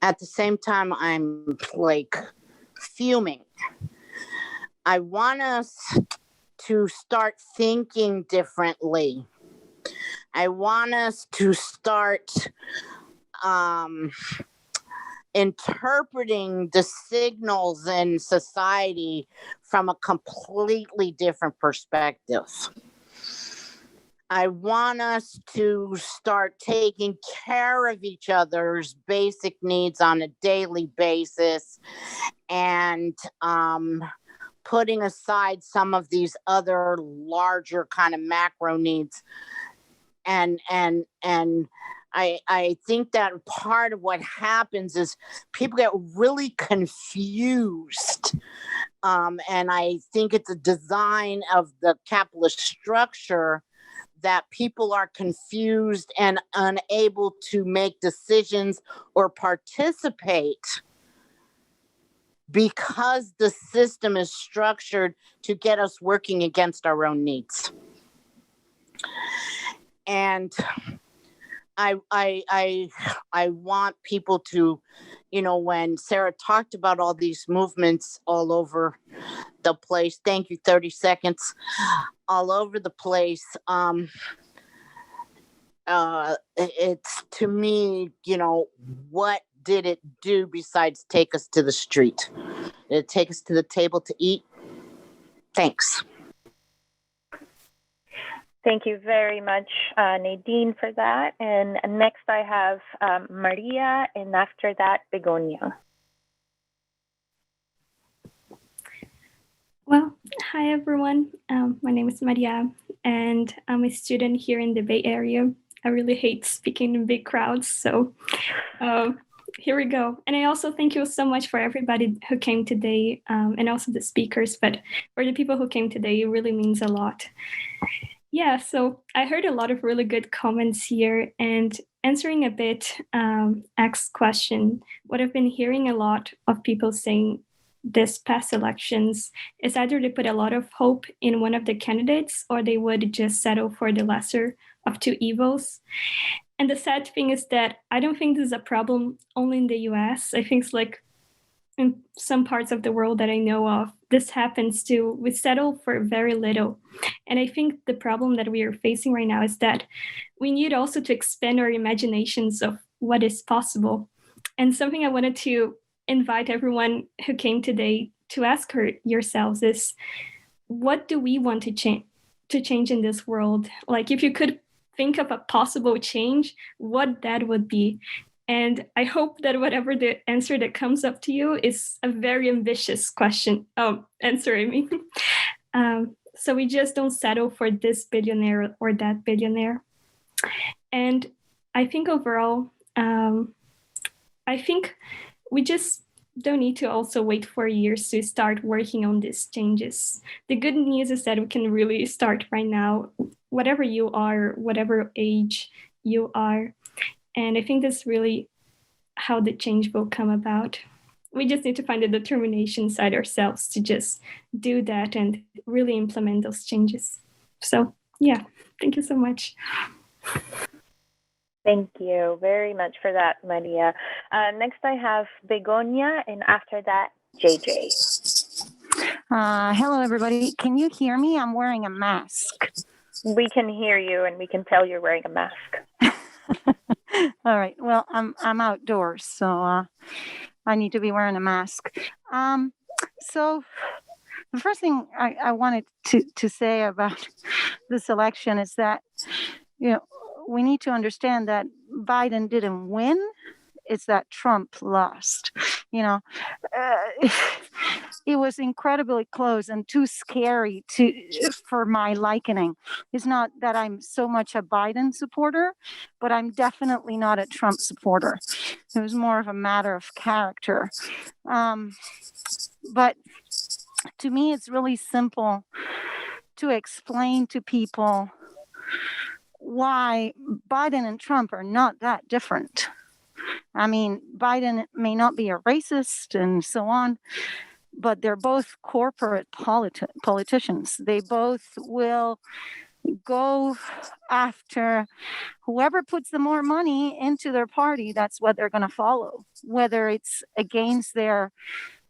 Speaker 10: at the same time, I'm fuming. I want us to start thinking differently. I want us to start interpreting the signals in society from a completely different perspective. I want us to start taking care of each other's basic needs on a daily basis and putting aside some of these other larger kind of macro needs. And I think that part of what happens is people get really confused. And I think it's a design of the capitalist structure that people are confused and unable to make decisions or participate because the system is structured to get us working against our own needs. And I want people to, when Sarah talked about all these movements all over the place, thank you, 30 seconds, all over the place. It's, to me, what did it do besides take us to the street? Did it take us to the table to eat? Thanks.
Speaker 2: Thank you very much, Nadine, for that. And next I have Maria, and after that, Begonia.
Speaker 11: Well, hi everyone. My name is Maria, and I'm a student here in the Bay Area. I really hate speaking in big crowds, so here we go. And I also thank you so much for everybody who came today, and also the speakers, but for the people who came today, it really means a lot. Yeah, so I heard a lot of really good comments here, and answering a bit X's question, what I've been hearing a lot of people saying this past elections is either they put a lot of hope in one of the candidates or they would just settle for the lesser of two evils. And the sad thing is that I don't think this is a problem only in the US. I think it's like in some parts of the world that I know of, this happens too. We settle for very little. And I think the problem that we are facing right now is that we need also to expand our imaginations of what is possible. And something I wanted to invite everyone who came today to ask yourselves is, what do we want to change in this world? Like, if you could think of a possible change, what that would be. And I hope that whatever the answer that comes up to you is a very ambitious question. Answer, I mean. So we just don't settle for this billionaire or that billionaire. And I think overall, I think we just don't need to also wait 4 years to start working on these changes. The good news is that we can really start right now, whatever you are, whatever age you are. And I think that's really how the change will come about. We just need to find the determination inside ourselves to just do that and really implement those changes. So yeah, thank you so much.
Speaker 2: Thank you very much for that, Maria. Next I have Begonia, and after that, JJ.
Speaker 12: Hello, everybody. Can you hear me? I'm wearing a mask.
Speaker 2: We can hear you, and we can tell you're wearing a mask.
Speaker 12: All right. Well, I'm outdoors, so I need to be wearing a mask. So the first thing I wanted to say about this election is that, we need to understand that Biden didn't win. It's that Trump lost. It was incredibly close and too scary for my liking. It's not that I'm so much a Biden supporter, but I'm definitely not a Trump supporter. It was more of a matter of character. But to me, it's really simple to explain to people why Biden and Trump are not that different. I mean, Biden may not be a racist and so on, but they're both corporate politicians. They both will go after whoever puts the more money into their party. That's what they're going to follow, whether it's against their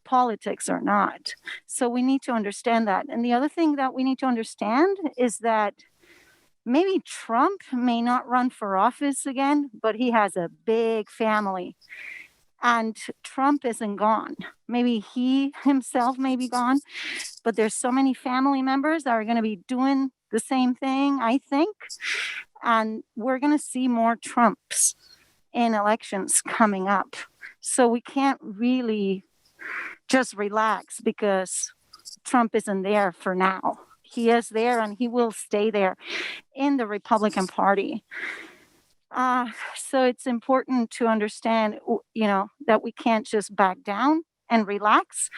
Speaker 12: politics or not. So we need to understand that. And the other thing that we need to understand is that maybe Trump may not run for office again, but he has a big family. And Trump isn't gone. Maybe he himself may be gone, but there's so many family members that are going to be doing the same thing, I think. And we're going to see more Trumps in elections coming up. So we can't really just relax because Trump isn't there for now. He is there and he will stay there in the Republican Party. So it's important to understand, that we can't just back down and relax,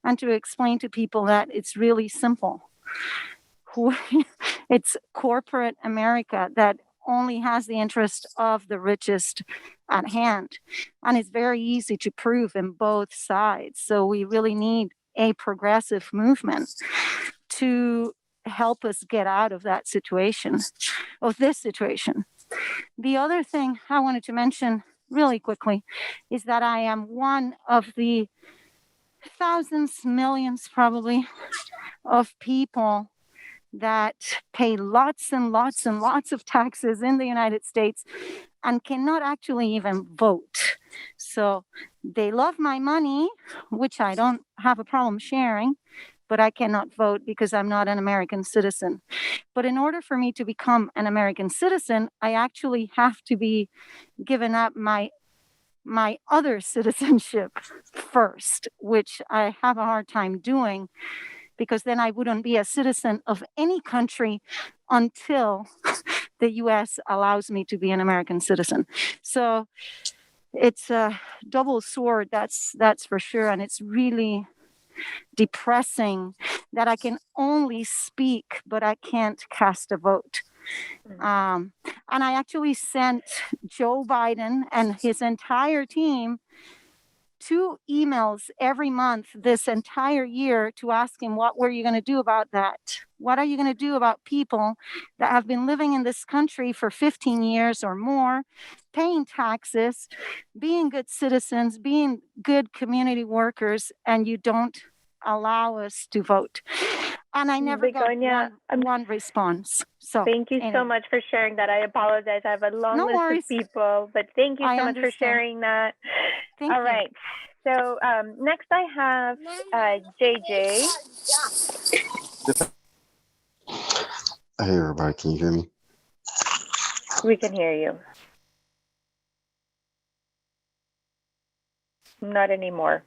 Speaker 12: and to explain to people that it's really simple. It's corporate America that only has the interest of the richest at hand. And it's very easy to prove in both sides. So we really need a progressive movement to help us get out of that situation, of this situation. The other thing I wanted to mention really quickly is that I am one of the thousands, millions probably, of people that pay lots and lots and lots of taxes in the United States and cannot actually even vote. So they love my money, which I don't have a problem sharing, but I cannot vote because I'm not an American citizen. But in order for me to become an American citizen, I actually have to be given up my other citizenship first, which I have a hard time doing, because then I wouldn't be a citizen of any country until the US allows me to be an American citizen. So it's a double sword, that's for sure. And it's really depressing that I can only speak, but I can't cast a vote. And I actually sent Joe Biden and his entire team 2 emails every month this entire year to ask him, what were you going to do about that? What are you going to do about people that have been living in this country for 15 years or more, paying taxes, being good citizens, being good community workers, and you don't allow us to vote? And I never
Speaker 2: Begonia,
Speaker 12: got one response. So
Speaker 2: thank you so much for sharing that. I apologize. I have a long list of people, but thank you so much for sharing that.
Speaker 12: Thank you.
Speaker 2: All right. So next I have JJ.
Speaker 13: Hey, everybody. Can you hear me?
Speaker 2: We can hear you. Not anymore.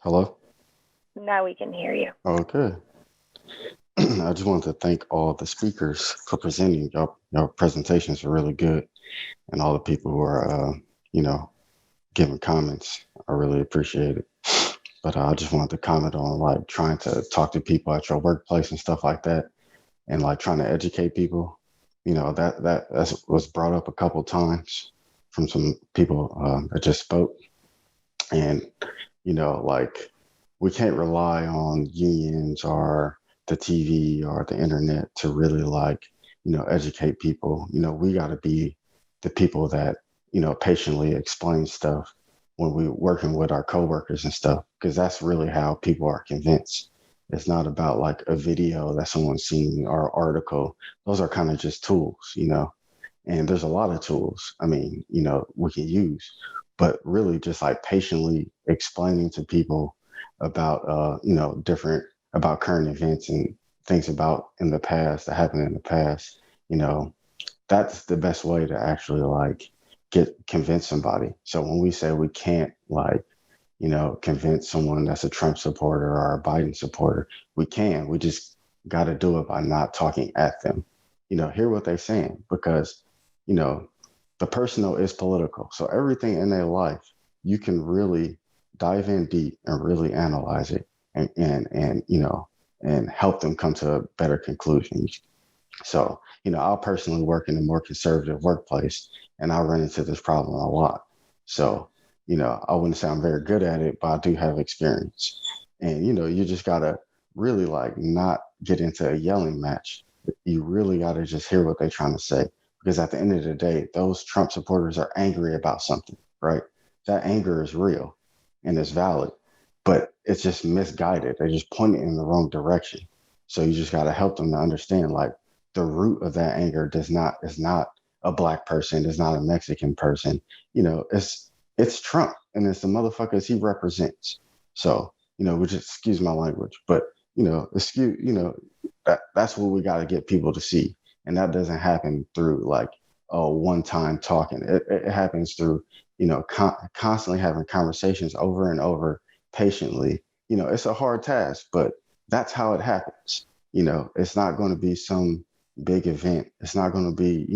Speaker 13: Hello?
Speaker 2: Now we can hear you.
Speaker 13: Okay. I just wanted to thank all the speakers for presenting. Your presentations are really good. And all the people who are, giving comments. I really appreciate it. But I just wanted to comment on like trying to talk to people at your workplace and stuff like that, and like trying to educate people. That was brought up a couple times from some people that just spoke. And, like we can't rely on unions or the TV or the internet to really educate people. We got to be the people that, patiently explain stuff when we're working with our coworkers and stuff, because that's really how people are convinced. It's not about like a video that someone's seen or an article. Those are kind of just tools, and there's a lot of tools. I mean, we can use, but really just like patiently explaining to people about, about current events and things about in the past that happened in the past, that's the best way to actually convince somebody. So when we say we can't convince someone that's a Trump supporter or a Biden supporter, we just got to do it by not talking at them, hear what they're saying, because, the personal is political. So everything in their life, you can really dive in deep and really analyze it and help them come to better conclusions. So, I'll personally work in a more conservative workplace, and I run into this problem a lot. So, I wouldn't say I'm very good at it, but I do have experience. And, you just got to really not get into a yelling match. You really got to just hear what they're trying to say. Because at the end of the day, those Trump supporters are angry about something, right? That anger is real and it's valid, but it's just misguided. They're just pointing in the wrong direction. So you just got to help them to understand the root of that anger is not a black person, it's not a Mexican person. It's Trump and it's the motherfuckers he represents. So, which is, excuse my language, but that's what we got to get people to see. And that doesn't happen through like one time talking. It happens through, constantly having conversations over and over patiently. It's a hard task, but that's how it happens. It's not going to be some big event. It's not going to be,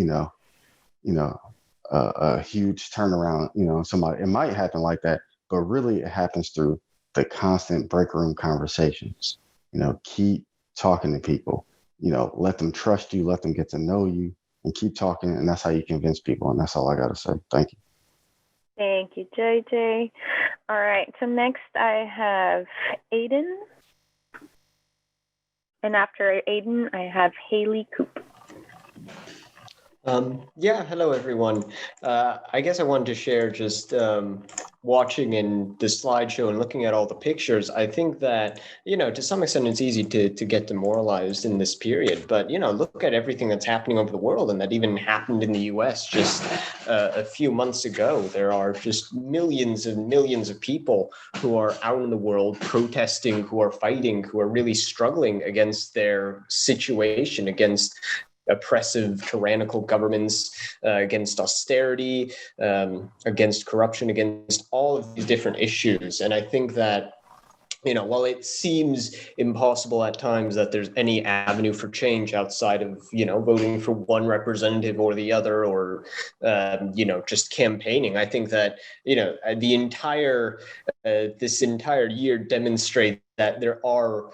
Speaker 13: a huge turnaround, somebody. It might happen like that, but really it happens through the constant break room conversations. Keep talking to people, let them trust you, let them get to know you, and keep talking. And that's how you convince people. And that's all I got to say. Thank you.
Speaker 2: Thank you, JJ. All right, so next I have Aiden. And after Aiden, I have Haley Coop.
Speaker 14: Yeah, hello everyone. I guess I wanted to share just watching in the slideshow and looking at all the pictures. I think that, to some extent it's easy to get demoralized in this period, but, look at everything that's happening over the world and that even happened in the US just a few months ago. There are just millions and millions of people who are out in the world protesting, who are fighting, who are really struggling against their situation, against oppressive, tyrannical governments, against austerity, against corruption, against all of these different issues. And I think that, while it seems impossible at times that there's any avenue for change outside of, voting for one representative or the other, or, just campaigning, I think that, this entire year demonstrates that there are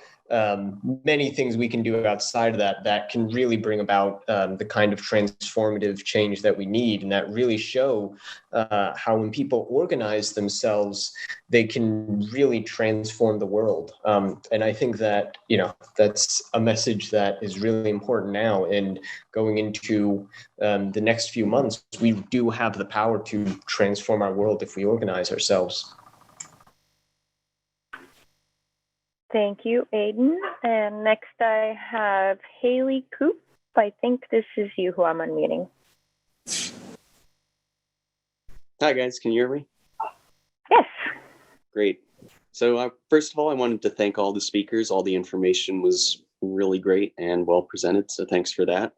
Speaker 14: many things we can do outside of that can really bring about the kind of transformative change that we need, and that really show how when people organize themselves, they can really transform the world. And I think that, that's a message that is really important now. And going into the next few months, we do have the power to transform our world if we organize ourselves.
Speaker 2: Thank you, Aiden. And next I have Haley Coop. I think this is you who I'm unmuting.
Speaker 15: Hi, guys. Can you hear me?
Speaker 2: Yes.
Speaker 15: Great. So first of all, I wanted to thank all the speakers. All the information was really great and well presented, so thanks for that.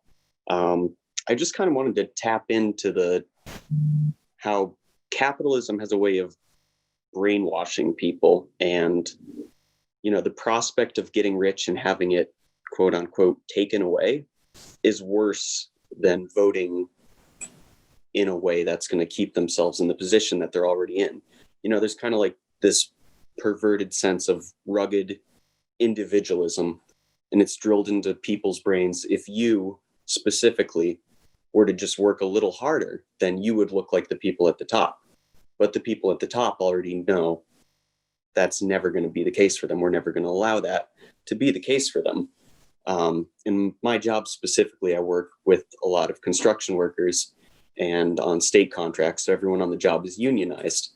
Speaker 15: I just kind of wanted to tap into how capitalism has a way of brainwashing people, and the prospect of getting rich and having it, quote unquote, taken away is worse than voting in a way that's going to keep themselves in the position that they're already in. There's kind of like this perverted sense of rugged individualism, and it's drilled into people's brains. If you specifically were to just work a little harder, then you would look like the people at the top. But the people at the top already know that's never going to be the case for them. We're never going to allow that to be the case for them. In my job specifically, I work with a lot of construction workers and on state contracts. So everyone on the job is unionized.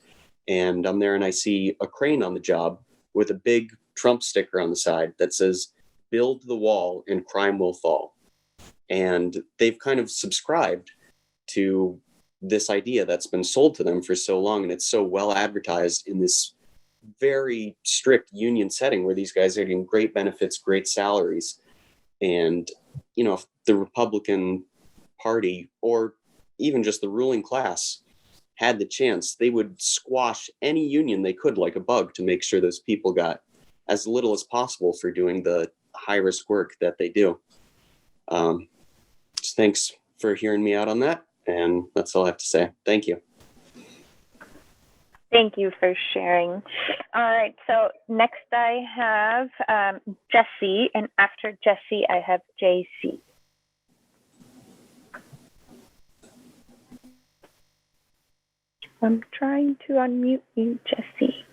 Speaker 15: And I'm there and I see a crane on the job with a big Trump sticker on the side that says, "Build the wall and crime will fall." And they've kind of subscribed to this idea that's been sold to them for so long. And it's so well advertised in this very strict union setting where these guys are getting great benefits, great salaries. And, if the Republican Party or even just the ruling class had the chance, they would squash any union they could like a bug to make sure those people got as little as possible for doing the high risk work that they do. Just thanks for hearing me out on that. And that's all I have to say. Thank you.
Speaker 2: Thank you for sharing. All right, so next I have Jesse, and after Jesse, I have JC. I'm trying to unmute you, Jesse.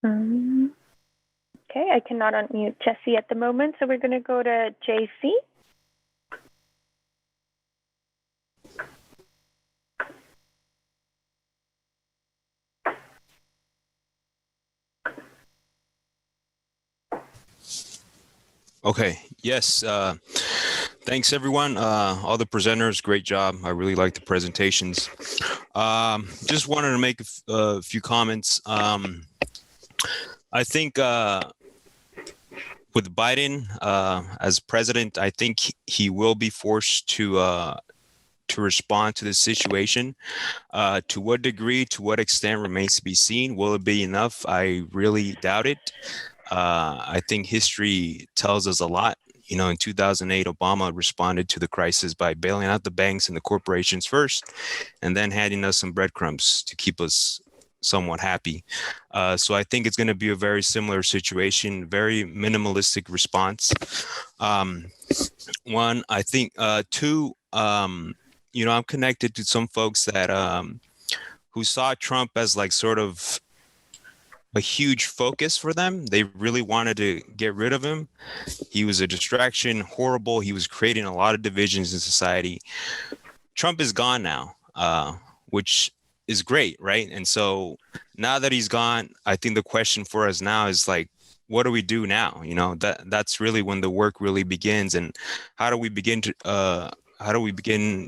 Speaker 2: Okay, I cannot unmute Jesse at the moment, so we're going to go to JC.
Speaker 16: Okay. Yes. Thanks, everyone. All the presenters, great job. I really like the presentations. Just wanted to make a few comments. I think with Biden as president, I think he will be forced to respond to the situation. To what degree, to what extent remains to be seen. Will it be enough? I really doubt it. I think history tells us a lot. You know, in 2008, Obama responded to the crisis by bailing out the banks and the corporations first, and then handing us some breadcrumbs to keep us somewhat happy. So I think it's going to be a very similar situation, very minimalistic response. One, I think, two, you know, I'm connected to some folks that who saw Trump as like sort of a huge focus for them. They really wanted to get rid of him. He was a distraction, horrible. He was creating a lot of divisions in society. Trump is gone now, which is great, right? And so now that he's gone, I think the question for us now is like, what do we do now? You know, that's really when the work really begins. And how do we begin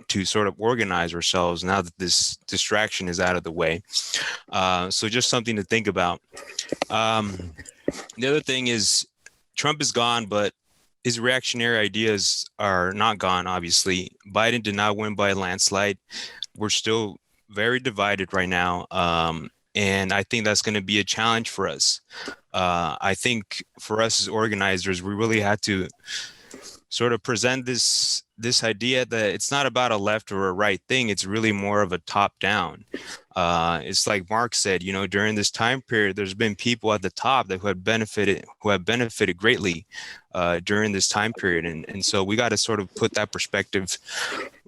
Speaker 16: to sort of organize ourselves now that this distraction is out of the way? So just something to think about. The other thing is Trump is gone, but his reactionary ideas are not gone, obviously. Biden did not win by a landslide. We're still very divided right now. And I think that's going to be a challenge for us. I think for us as organizers, we really had to sort of present this idea that it's not about a left or a right thing. It's really more of a top down. It's like Mark said, you know, during this time period, there's been people at the top that who have benefited greatly during this time period. And so we got to sort of put that perspective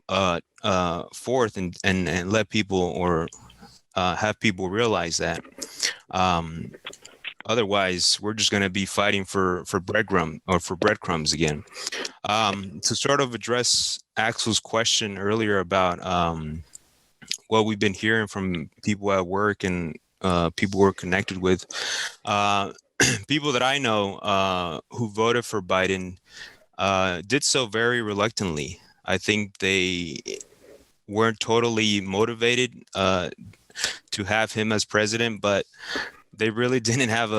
Speaker 16: forth and let people or have people realize that. Otherwise, we're just going to be fighting for breadcrumbs again. To sort of address Axel's question earlier about what we've been hearing from people at work and people we're connected with, people that I know who voted for Biden did so very reluctantly. I think they weren't totally motivated to have him as president, but they really didn't have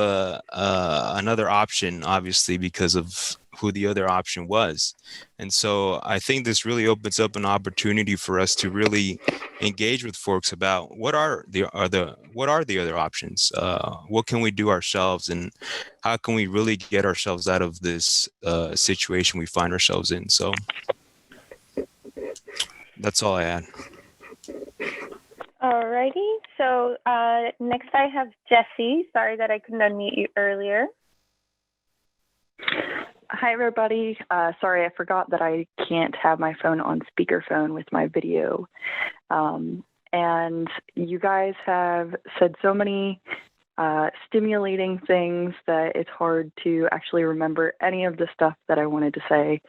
Speaker 16: another option, obviously, because of who the other option was. And so I think this really opens up an opportunity for us to really engage with folks about what are the other options? What can we do ourselves, and how can we really get ourselves out of this situation we find ourselves in? So that's all I had.
Speaker 2: Alrighty, so next I have Jesse. Sorry that I couldn't unmute you earlier.
Speaker 17: Hi, everybody. Sorry, I forgot that I can't have my phone on speakerphone with my video. And you guys have said so many stimulating things that it's hard to actually remember any of the stuff that I wanted to say.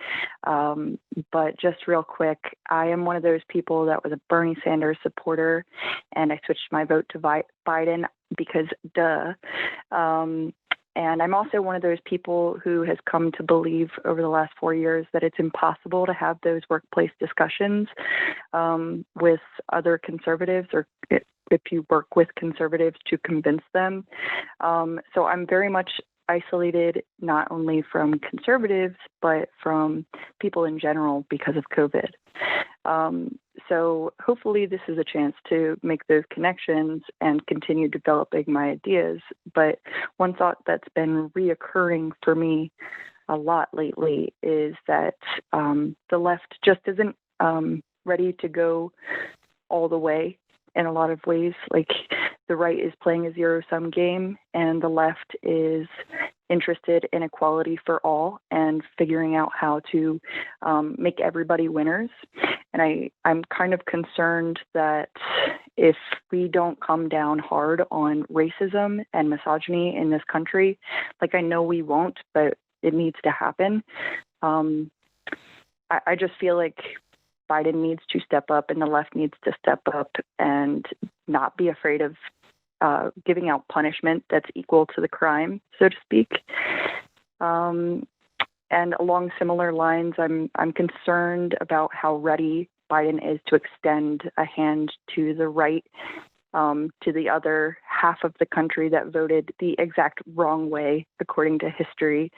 Speaker 17: But just real quick, I am one of those people that was a Bernie Sanders supporter, and I switched my vote to Biden because duh. And I'm also one of those people who has come to believe over the last 4 years that it's impossible to have those workplace discussions with other conservatives, or if you work with conservatives, to convince them. So I'm very much isolated, not only from conservatives, but from people in general because of COVID. So hopefully this is a chance to make those connections and continue developing my ideas. But one thought that's been reoccurring for me a lot lately is that the left just isn't ready to go all the way in a lot of ways. Like, the right is playing a zero-sum game, and the left is interested in equality for all and figuring out how to make everybody winners. And I'm kind of concerned that if we don't come down hard on racism and misogyny in this country, like, I know we won't, but it needs to happen. I just feel like Biden needs to step up, and the left needs to step up and not be afraid of giving out punishment that's equal to the crime, so to speak. and along similar lines, I'm concerned about how ready Biden is to extend a hand to the right, to the other half of the country that voted the exact wrong way, according to history,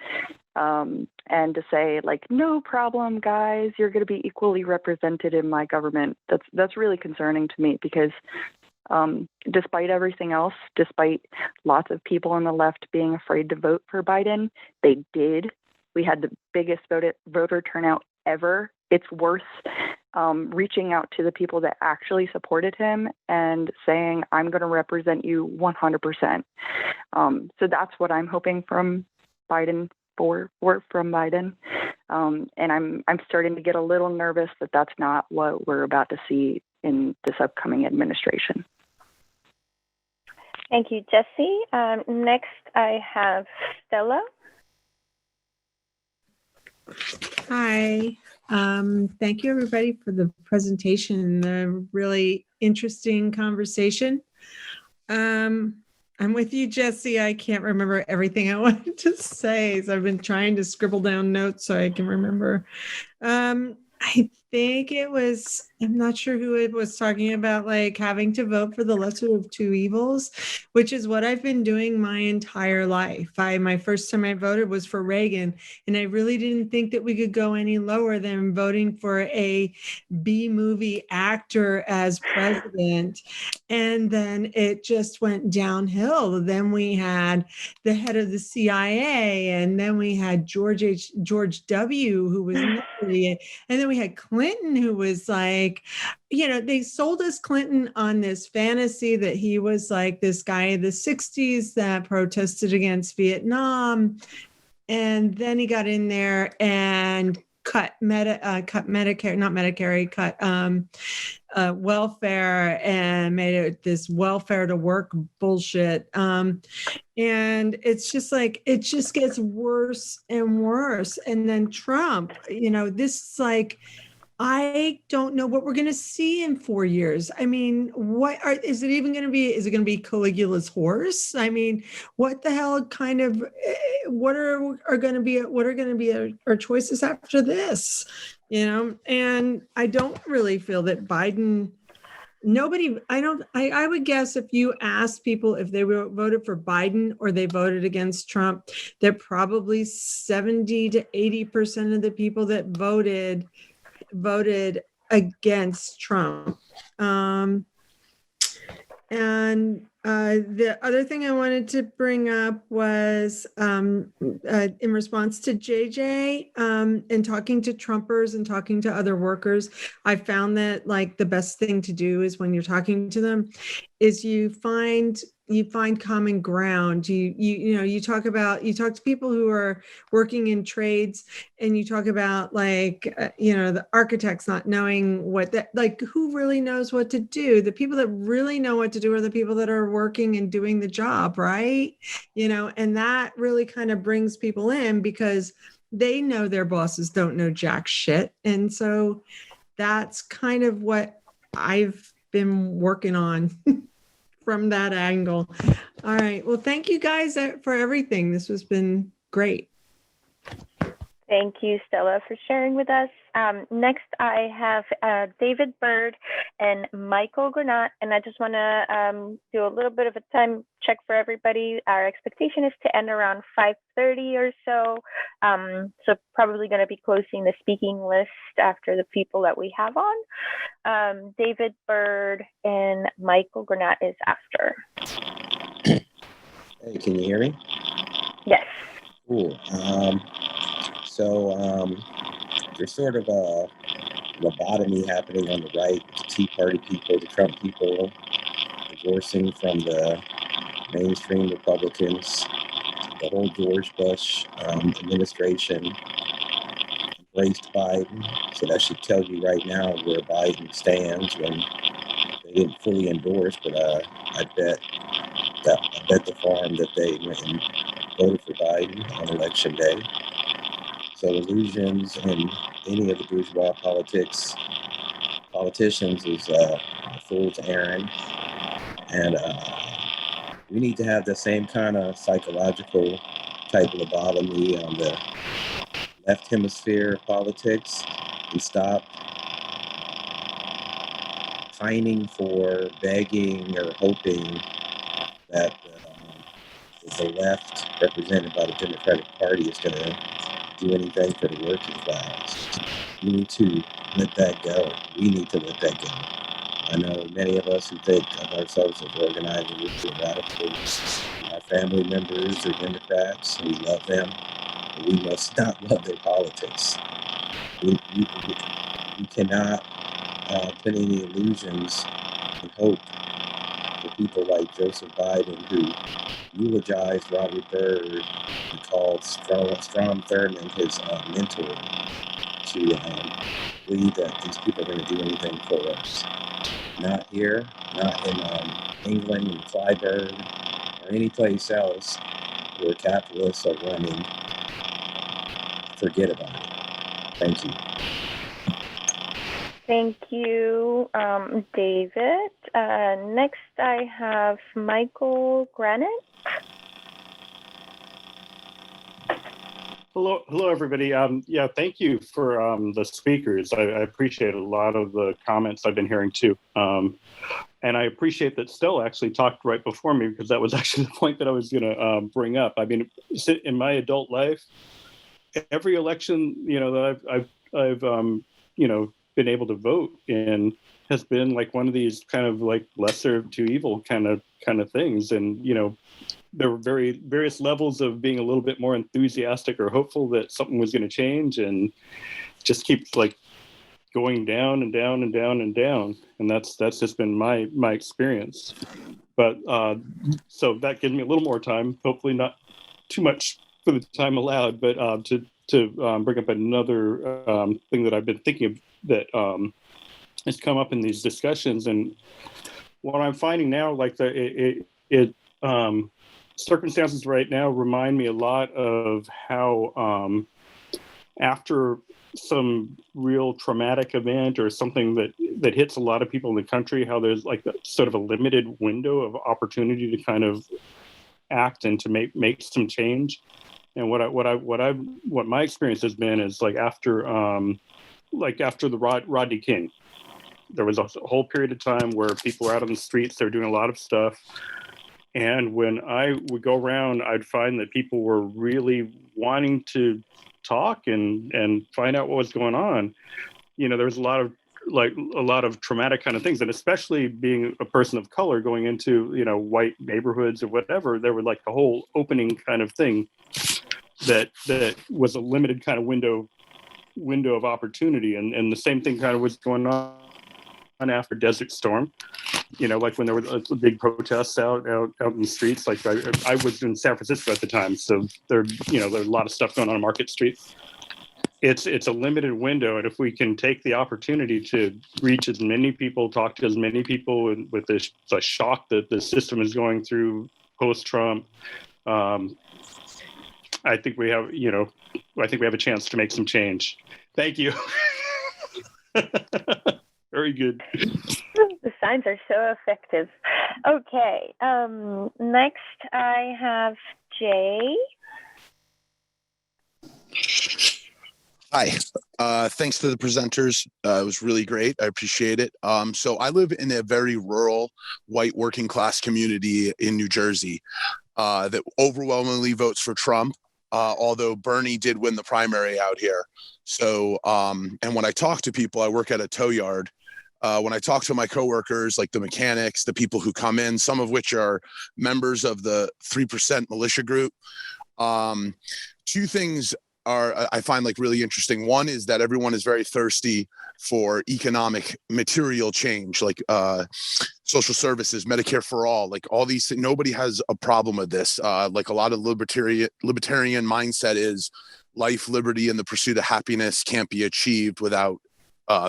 Speaker 17: and to say, like, no problem, guys, you're going to be equally represented in my government. That's really concerning to me because despite everything else, despite lots of people on the left being afraid to vote for Biden, they did. We had the biggest voter turnout ever. It's worth reaching out to the people that actually supported him and saying, I'm going to represent you 100%. So that's what I'm hoping from Biden, from Biden. And I'm starting to get a little nervous that that's not what we're about to see in this upcoming administration.
Speaker 2: Thank you, Jesse. Next, I have Stella.
Speaker 18: Hi. Thank you, everybody, for the presentation, the really interesting conversation. I'm with you, Jesse. I can't remember everything I wanted to say, so I've been trying to scribble down notes so I can remember. I think it was, I'm not sure who it was talking about, like having to vote for the lesser of two evils, which is what I've been doing my entire life. My first time I voted was for Reagan, and I really didn't think that we could go any lower than voting for a B-movie actor as president. And then it just went downhill. Then we had the head of the CIA, and then we had George W., who was nobody, and then we had Clinton, who was like, they sold us Clinton on this fantasy that he was like this guy in the 60s that protested against Vietnam. And then he got in there and cut welfare and made it this welfare to work bullshit. And it's just like, it just gets worse and worse. And then Trump, this is like, I don't know what we're going to see in 4 years. I mean, is it even going to be? Is it going to be Caligula's horse? I mean, what the hell kind of, what are going to be our choices after this? And I don't really feel that Biden, I would guess if you asked people if they voted for Biden or they voted against Trump, that probably 70 to 80% of the people that voted against Trump. And the other thing I wanted to bring up was in response to JJ and talking to Trumpers and talking to other workers, I found that like the best thing to do is when you're talking to them is you find common ground. You talk to people who are working in trades, and you talk about the architects not knowing who really knows what to do. The people that really know what to do are the people that are working and doing the job, right? And that really kind of brings people in because they know their bosses don't know jack shit. And so that's kind of what I've been working on from that angle. All right. Well, thank you guys for everything. This has been great.
Speaker 2: Thank you, Stella, for sharing with us. Next, I have David Bird and Michael Granit, and I just want to do a little bit of a time check for everybody. Our expectation is to end around 5:30 or so, so probably going to be closing the speaking list after the people that we have on. David Bird and Michael Granit is after.
Speaker 19: Hey, can you hear me?
Speaker 2: Yes.
Speaker 19: Cool. So there's sort of a lobotomy happening on the right. The Tea Party people, the Trump people, divorcing from the mainstream Republicans. The whole George Bush administration embraced Biden. So that should tell you right now where Biden stands when they didn't fully endorse, but I bet the farm that they went and voted for Biden on election day. So illusions in any of the bourgeois politicians is a fool's errand. And we need to have the same kind of psychological type of lobotomy on the left hemisphere politics and stop pining for, begging, or hoping that the left, represented by the Democratic Party, is going to do anything for the working class. We need to let that go. We need to let that go. I know many of us who think of ourselves as organized and radical. Our family members are Democrats. We love them. But we must not love their politics. We cannot put any illusions and hope for people like Joseph Biden, who eulogized Robert Byrd and called Strom Thurmond his mentor, to believe that these people are going to do anything for us. Not here, not in England and Clyburn or any place else where capitalists are running. Forget about it. Thank you.
Speaker 2: Thank you, David. Next, I have Michael Granit.
Speaker 20: Hello, everybody. Yeah, thank you for the speakers. I appreciate a lot of the comments I've been hearing too. And I appreciate that Stella actually talked right before me, because that was actually the point that I was going to bring up. I mean, in my adult life, every election, that I've been able to vote in has been like one of these kind of like lesser of two evil kind of things. And, there were various levels of being a little bit more enthusiastic or hopeful that something was going to change, and just keeps like going down and down and down and down. And that's just been my experience. But so that gives me a little more time, hopefully not too much for the time allowed, but to bring up another thing that I've been thinking of that has come up in these discussions. And what I'm finding now, like circumstances right now remind me a lot of how after some real traumatic event or something that hits a lot of people in the country, how there's like sort of a limited window of opportunity to kind of act and to make some change. And what my experience has been is like after the Rodney King, there was a whole period of time where people were out on the streets, they were doing a lot of stuff. And when I would go around, I'd find that people were really wanting to talk and find out what was going on. There was a lot of traumatic kind of things, and especially being a person of color going into, white neighborhoods or whatever, there were like the whole opening kind of thing that was a limited kind of window of opportunity. And the same thing kind of was going on after Desert Storm. Like when there were big protests out in the streets. Like I was in San Francisco at the time, so there's a lot of stuff going on Market Street. It's a limited window, and if we can take the opportunity to reach as many people, talk to as many people with the shock that the system is going through post-Trump, I think we have a chance to make some change. Thank you. Very good.
Speaker 2: The signs are so effective. Okay. Next, I have Jay.
Speaker 21: Hi. Thanks to the presenters. It was really great. I appreciate it. So I live in a very rural, white working class community in New Jersey that overwhelmingly votes for Trump, although Bernie did win the primary out here. So, and when I talk to people, I work at a tow yard. When I talk to my coworkers, like the mechanics, the people who come in, some of which are members of the 3% militia group, two things I find like really interesting. One is that everyone is very thirsty for economic material change, like social services, Medicare for all, like all these things. Nobody has a problem with this. Like a lot of libertarian mindset is life, liberty, and the pursuit of happiness can't be achieved without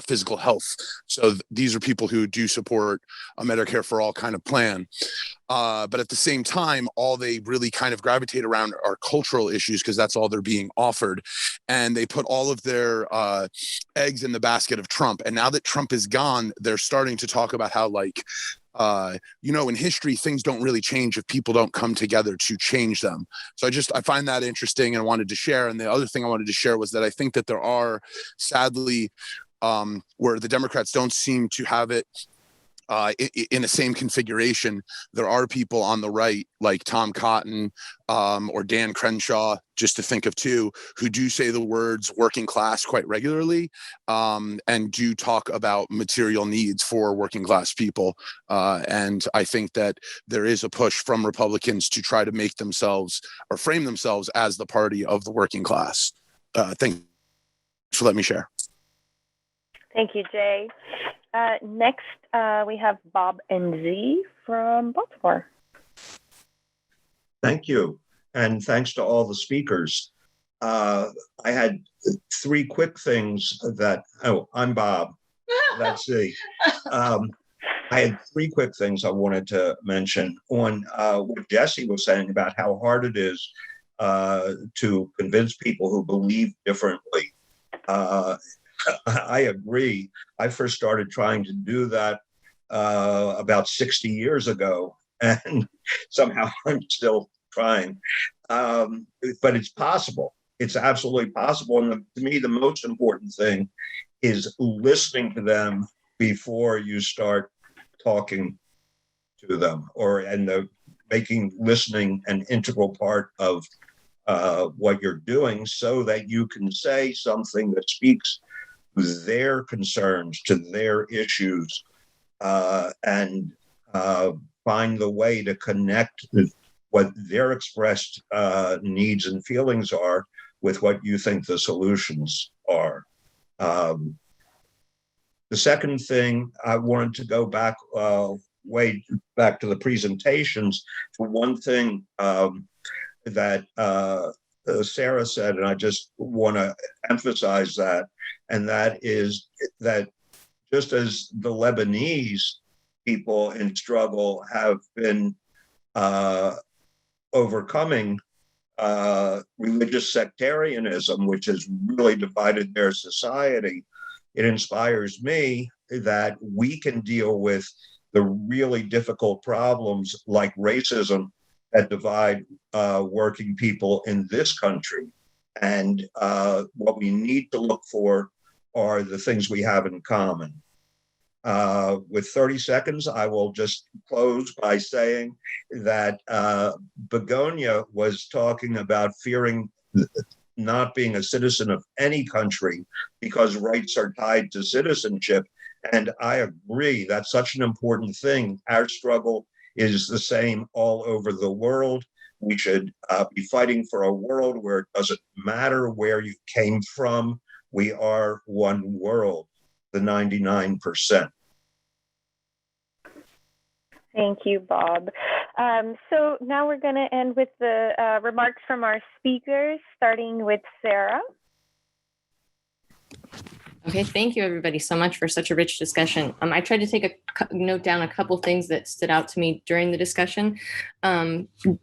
Speaker 21: physical health. So these are people who do support a Medicare for all kind of plan. But at the same time, all they really kind of gravitate around are cultural issues because that's all they're being offered. And they put all of their eggs in the basket of Trump. And now that Trump is gone, they're starting to talk about how like in history, things don't really change if people don't come together to change them. So I find that interesting and I wanted to share. And the other thing I wanted to share was that I think that there are, sadly, where the Democrats don't seem to have it in the same configuration, there are people on the right like Tom Cotton or Dan Crenshaw, just to think of two, who do say the words working class quite regularly and do talk about material needs for working class people. And I think that there is a push from Republicans to try to make themselves or frame themselves as the party of the working class. Thanks for letting me share.
Speaker 2: Thank you, Jay. Next, we have Bob and Z from Baltimore.
Speaker 1: Thank you. And thanks to all the speakers. I had three quick things I'm Bob. That's Z. I had three quick things I wanted to mention on what Jesse was saying about how hard it is to convince people who believe differently. I agree. I first started trying to do that about 60 years ago, and somehow I'm still trying. But it's possible. It's absolutely possible. And to me, the most important thing is listening to them before you start talking to them, making listening an integral part of what you're doing so that you can say something that speaks their concerns, to their issues, and find the way to connect what their expressed needs and feelings are with what you think the solutions are. The second thing, I wanted to go back, way back to the presentations, to one thing that Sarah said, and I just want to emphasize that, and that is that just as the Lebanese people in struggle have been overcoming religious sectarianism, which has really divided their society, it inspires me that we can deal with the really difficult problems like racism that divide working people in this country. And what we need to look for are the things we have in common. With 30 seconds, I will just close by saying that Begonia was talking about fearing not being a citizen of any country because rights are tied to citizenship. And I agree, that's such an important thing. Our struggle is the same all over the world. We should be fighting for a world where it doesn't matter where you came from. We are one world, the 99%.
Speaker 2: Thank you, Bob. So now we're going to end with the remarks from our speakers, starting with Sarah.
Speaker 4: Okay, thank you everybody so much for such a rich discussion. I tried to note down a couple things that stood out to me during the discussion.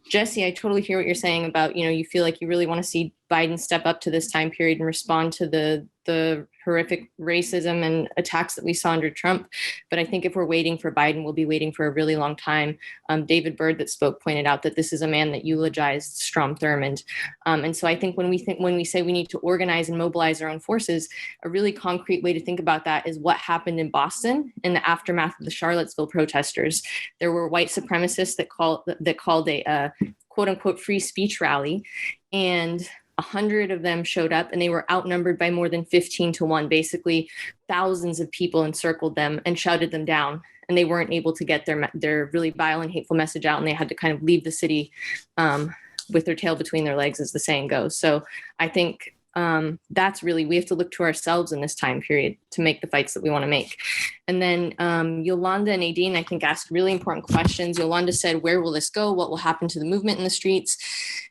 Speaker 4: Jesse, I totally hear what you're saying about, you feel like you really want to see Biden step up to this time period and respond to the horrific racism and attacks that we saw under Trump. But I think if we're waiting for Biden, we'll be waiting for a really long time. David Byrd that spoke pointed out that this is a man that eulogized Strom Thurmond. And so I think when we say we need to organize and mobilize our own forces, a really concrete way to think about that is what happened in Boston in the aftermath of the Charlottesville protesters. There were white supremacists that called a quote unquote free speech rally, and 100 of them showed up and they were outnumbered by more than 15-1. Basically, thousands of people encircled them and shouted them down, and they weren't able to get their really vile and hateful message out, and they had to kind of leave the city with their tail between their legs, as the saying goes. So I think that's really, we have to look to ourselves in this time period to make the fights that we want to make. And then Yolanda and Nadine, I think, asked really important questions. Yolanda said, where will this go? What will happen to the movement in the streets?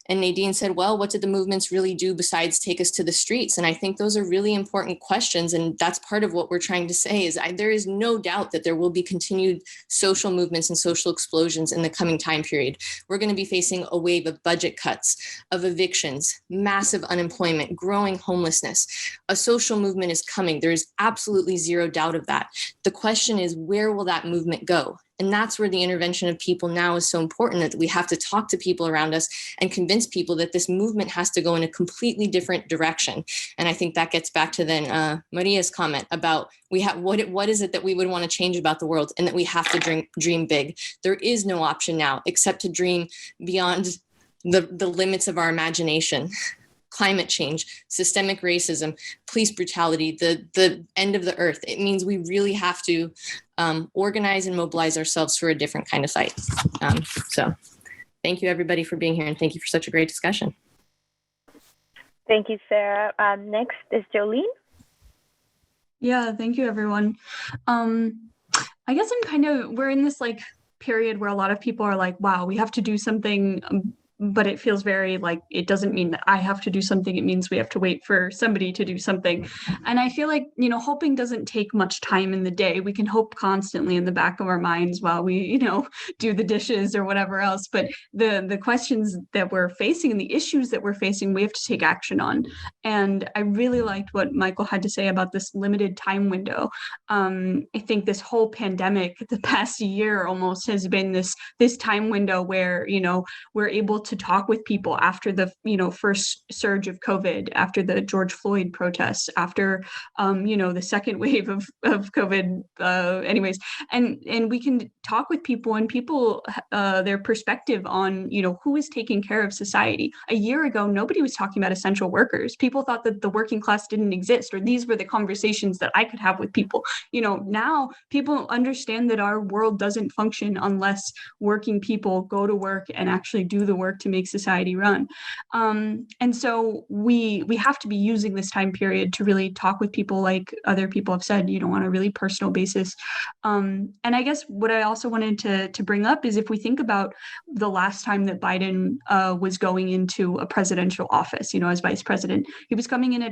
Speaker 4: And Nadine said, well, what did the movements really do besides take us to the streets? And I think those are really important questions. And that's part of what we're trying to say is there is no doubt that there will be continued social movements and social explosions in the coming time period. We're going to be facing a wave of budget cuts, of evictions, massive unemployment, growing homelessness. A social movement is coming. There is absolutely zero doubt of that. The question is, where will that movement go? And that's where the intervention of people now is so important, that we have to talk to people around us and convince people that this movement has to go in a completely different direction. And I think that gets back to then Maria's comment about what is it that we would want to change about the world, and that we have to dream big. There is no option now except to dream beyond the limits of our imagination. Climate change, systemic racism, police brutality, the end of the earth. It means we really have to organize and mobilize ourselves for a different kind of fight. So thank you, everybody, for being here, and thank you for such a great discussion.
Speaker 2: Thank you, Sarah. Next is Jolene.
Speaker 11: Yeah, thank you, everyone. I guess we're in this period where a lot of people are like, wow, we have to do something, but it feels very like it doesn't mean that I have to do something. It means we have to wait for somebody to do something. And I feel like, hoping doesn't take much time in the day. We can hope constantly in the back of our minds while we, do the dishes or whatever else. But the questions that we're facing and the issues that we're facing, we have to take action on. And I really liked what Michael had to say about this limited time window. I think this whole pandemic, the past year almost, has been this time window where, we're able to talk with people after the first surge of COVID, after the George Floyd protests, after the second wave of COVID, anyways, and we can talk with people and their perspective on who is taking care of society. A year ago, nobody was talking about essential workers. People thought that the working class didn't exist, or these were the conversations that I could have with people. Now people understand that our world doesn't function unless working people go to work and actually do the work to make society run. And so we have to be using this time period to really talk with people, like other people have said, on a really personal basis. And I guess what I also wanted to bring up is, if we think about the last time that Biden was going into a presidential office, as vice president, he was coming in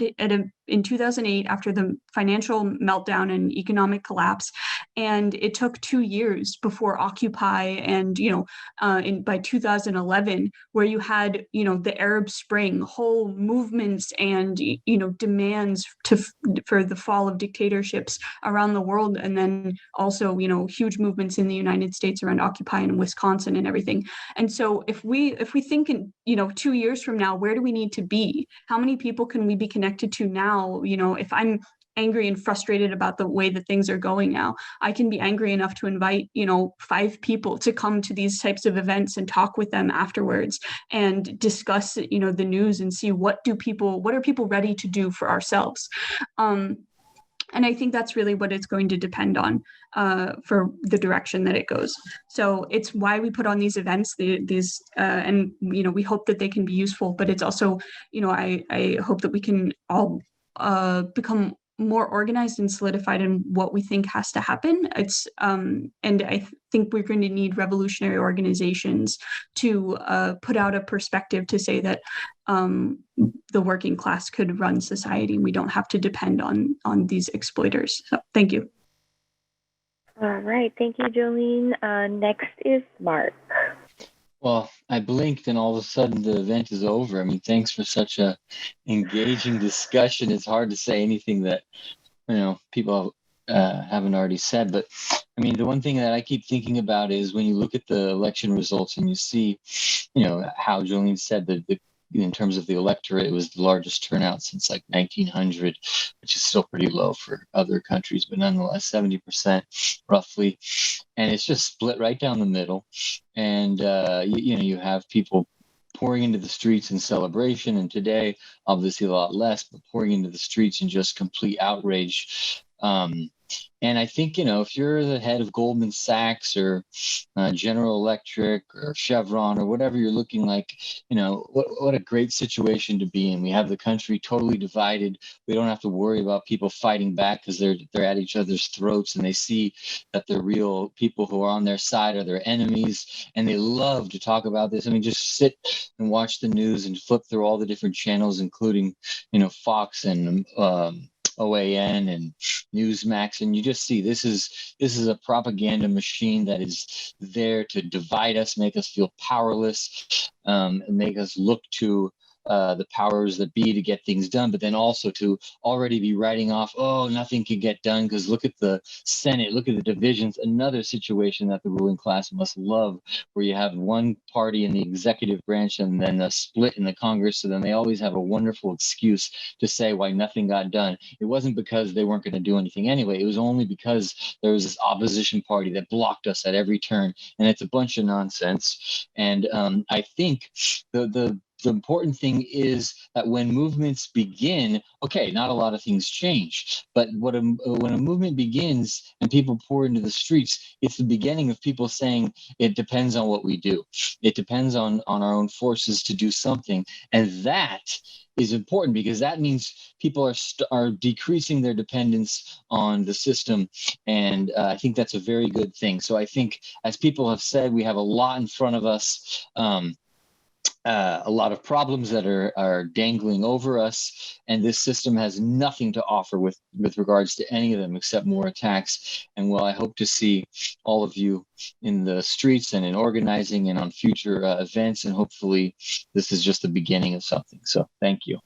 Speaker 11: in 2008 after the financial meltdown and economic collapse. And it took 2 years before Occupy and, by 2011, where you had, the Arab Spring, whole movements and, demands for the fall of dictatorships around the world. And then also, huge movements in the United States around Occupy and Wisconsin and everything. And so if we think in, 2 years from now, where do we need to be? How many people can we be connected to now? If I'm angry and frustrated about the way that things are going now, I can be angry enough to invite 5 people to come to these types of events and talk with them afterwards and discuss the news and see what are people ready to do for ourselves. And I think that's really what it's going to depend on for the direction that it goes. So it's why we put on these events, and we hope that they can be useful. But it's also, I hope that we can all become more organized and solidified in what we think has to happen. It's and I think we're going to need revolutionary organizations to put out a perspective to say that the working class could run society, and we don't have to depend on these exploiters. So thank you.
Speaker 2: All right, thank you, Jolene. Next is Mark.
Speaker 3: Well, I blinked and all of a sudden the event is over. I mean, thanks for such a engaging discussion. It's hard to say anything that, people haven't already said. But I mean, the one thing that I keep thinking about is when you look at the election results and you see, how Jolene said that in terms of the electorate, it was the largest turnout since 1900, which is still pretty low for other countries, but nonetheless 70% roughly. And it's just split right down the middle. And, you have people pouring into the streets in celebration. And today, obviously a lot less, but pouring into the streets in just complete outrage. And I think, if you're the head of Goldman Sachs or General Electric or Chevron or whatever you're looking like, what a great situation to be in. We have the country totally divided. We don't have to worry about people fighting back because they're at each other's throats, and they see that the real people who are on their side are their enemies. And they love to talk about this. I mean, just sit and watch the news and flip through all the different channels, including, Fox and OAN and Newsmax, and you just see this is a propaganda machine that is there to divide us, make us feel powerless, and make us look to the powers that be to get things done, but then also to already be writing off, oh, nothing can get done because look at the Senate, look at the divisions, another situation that the ruling class must love, where you have one party in the executive branch and then a split in the Congress. So then they always have a wonderful excuse to say why nothing got done. It wasn't because they weren't going to do anything anyway. It was only because there was this opposition party that blocked us at every turn. And it's a bunch of nonsense. And I think the important thing is that when movements begin, okay, not a lot of things change, but when a movement begins and people pour into the streets, it's the beginning of people saying it depends on what we do. It depends on our own forces to do something. And that is important because that means people are decreasing their dependence on the system. And I think that's a very good thing. So I think, as people have said, we have a lot in front of us. A lot of problems that are dangling over us, and this system has nothing to offer with regards to any of them except more attacks. And well, I hope to see all of you in the streets and in organizing and on future events, and hopefully this is just the beginning of something. So thank you.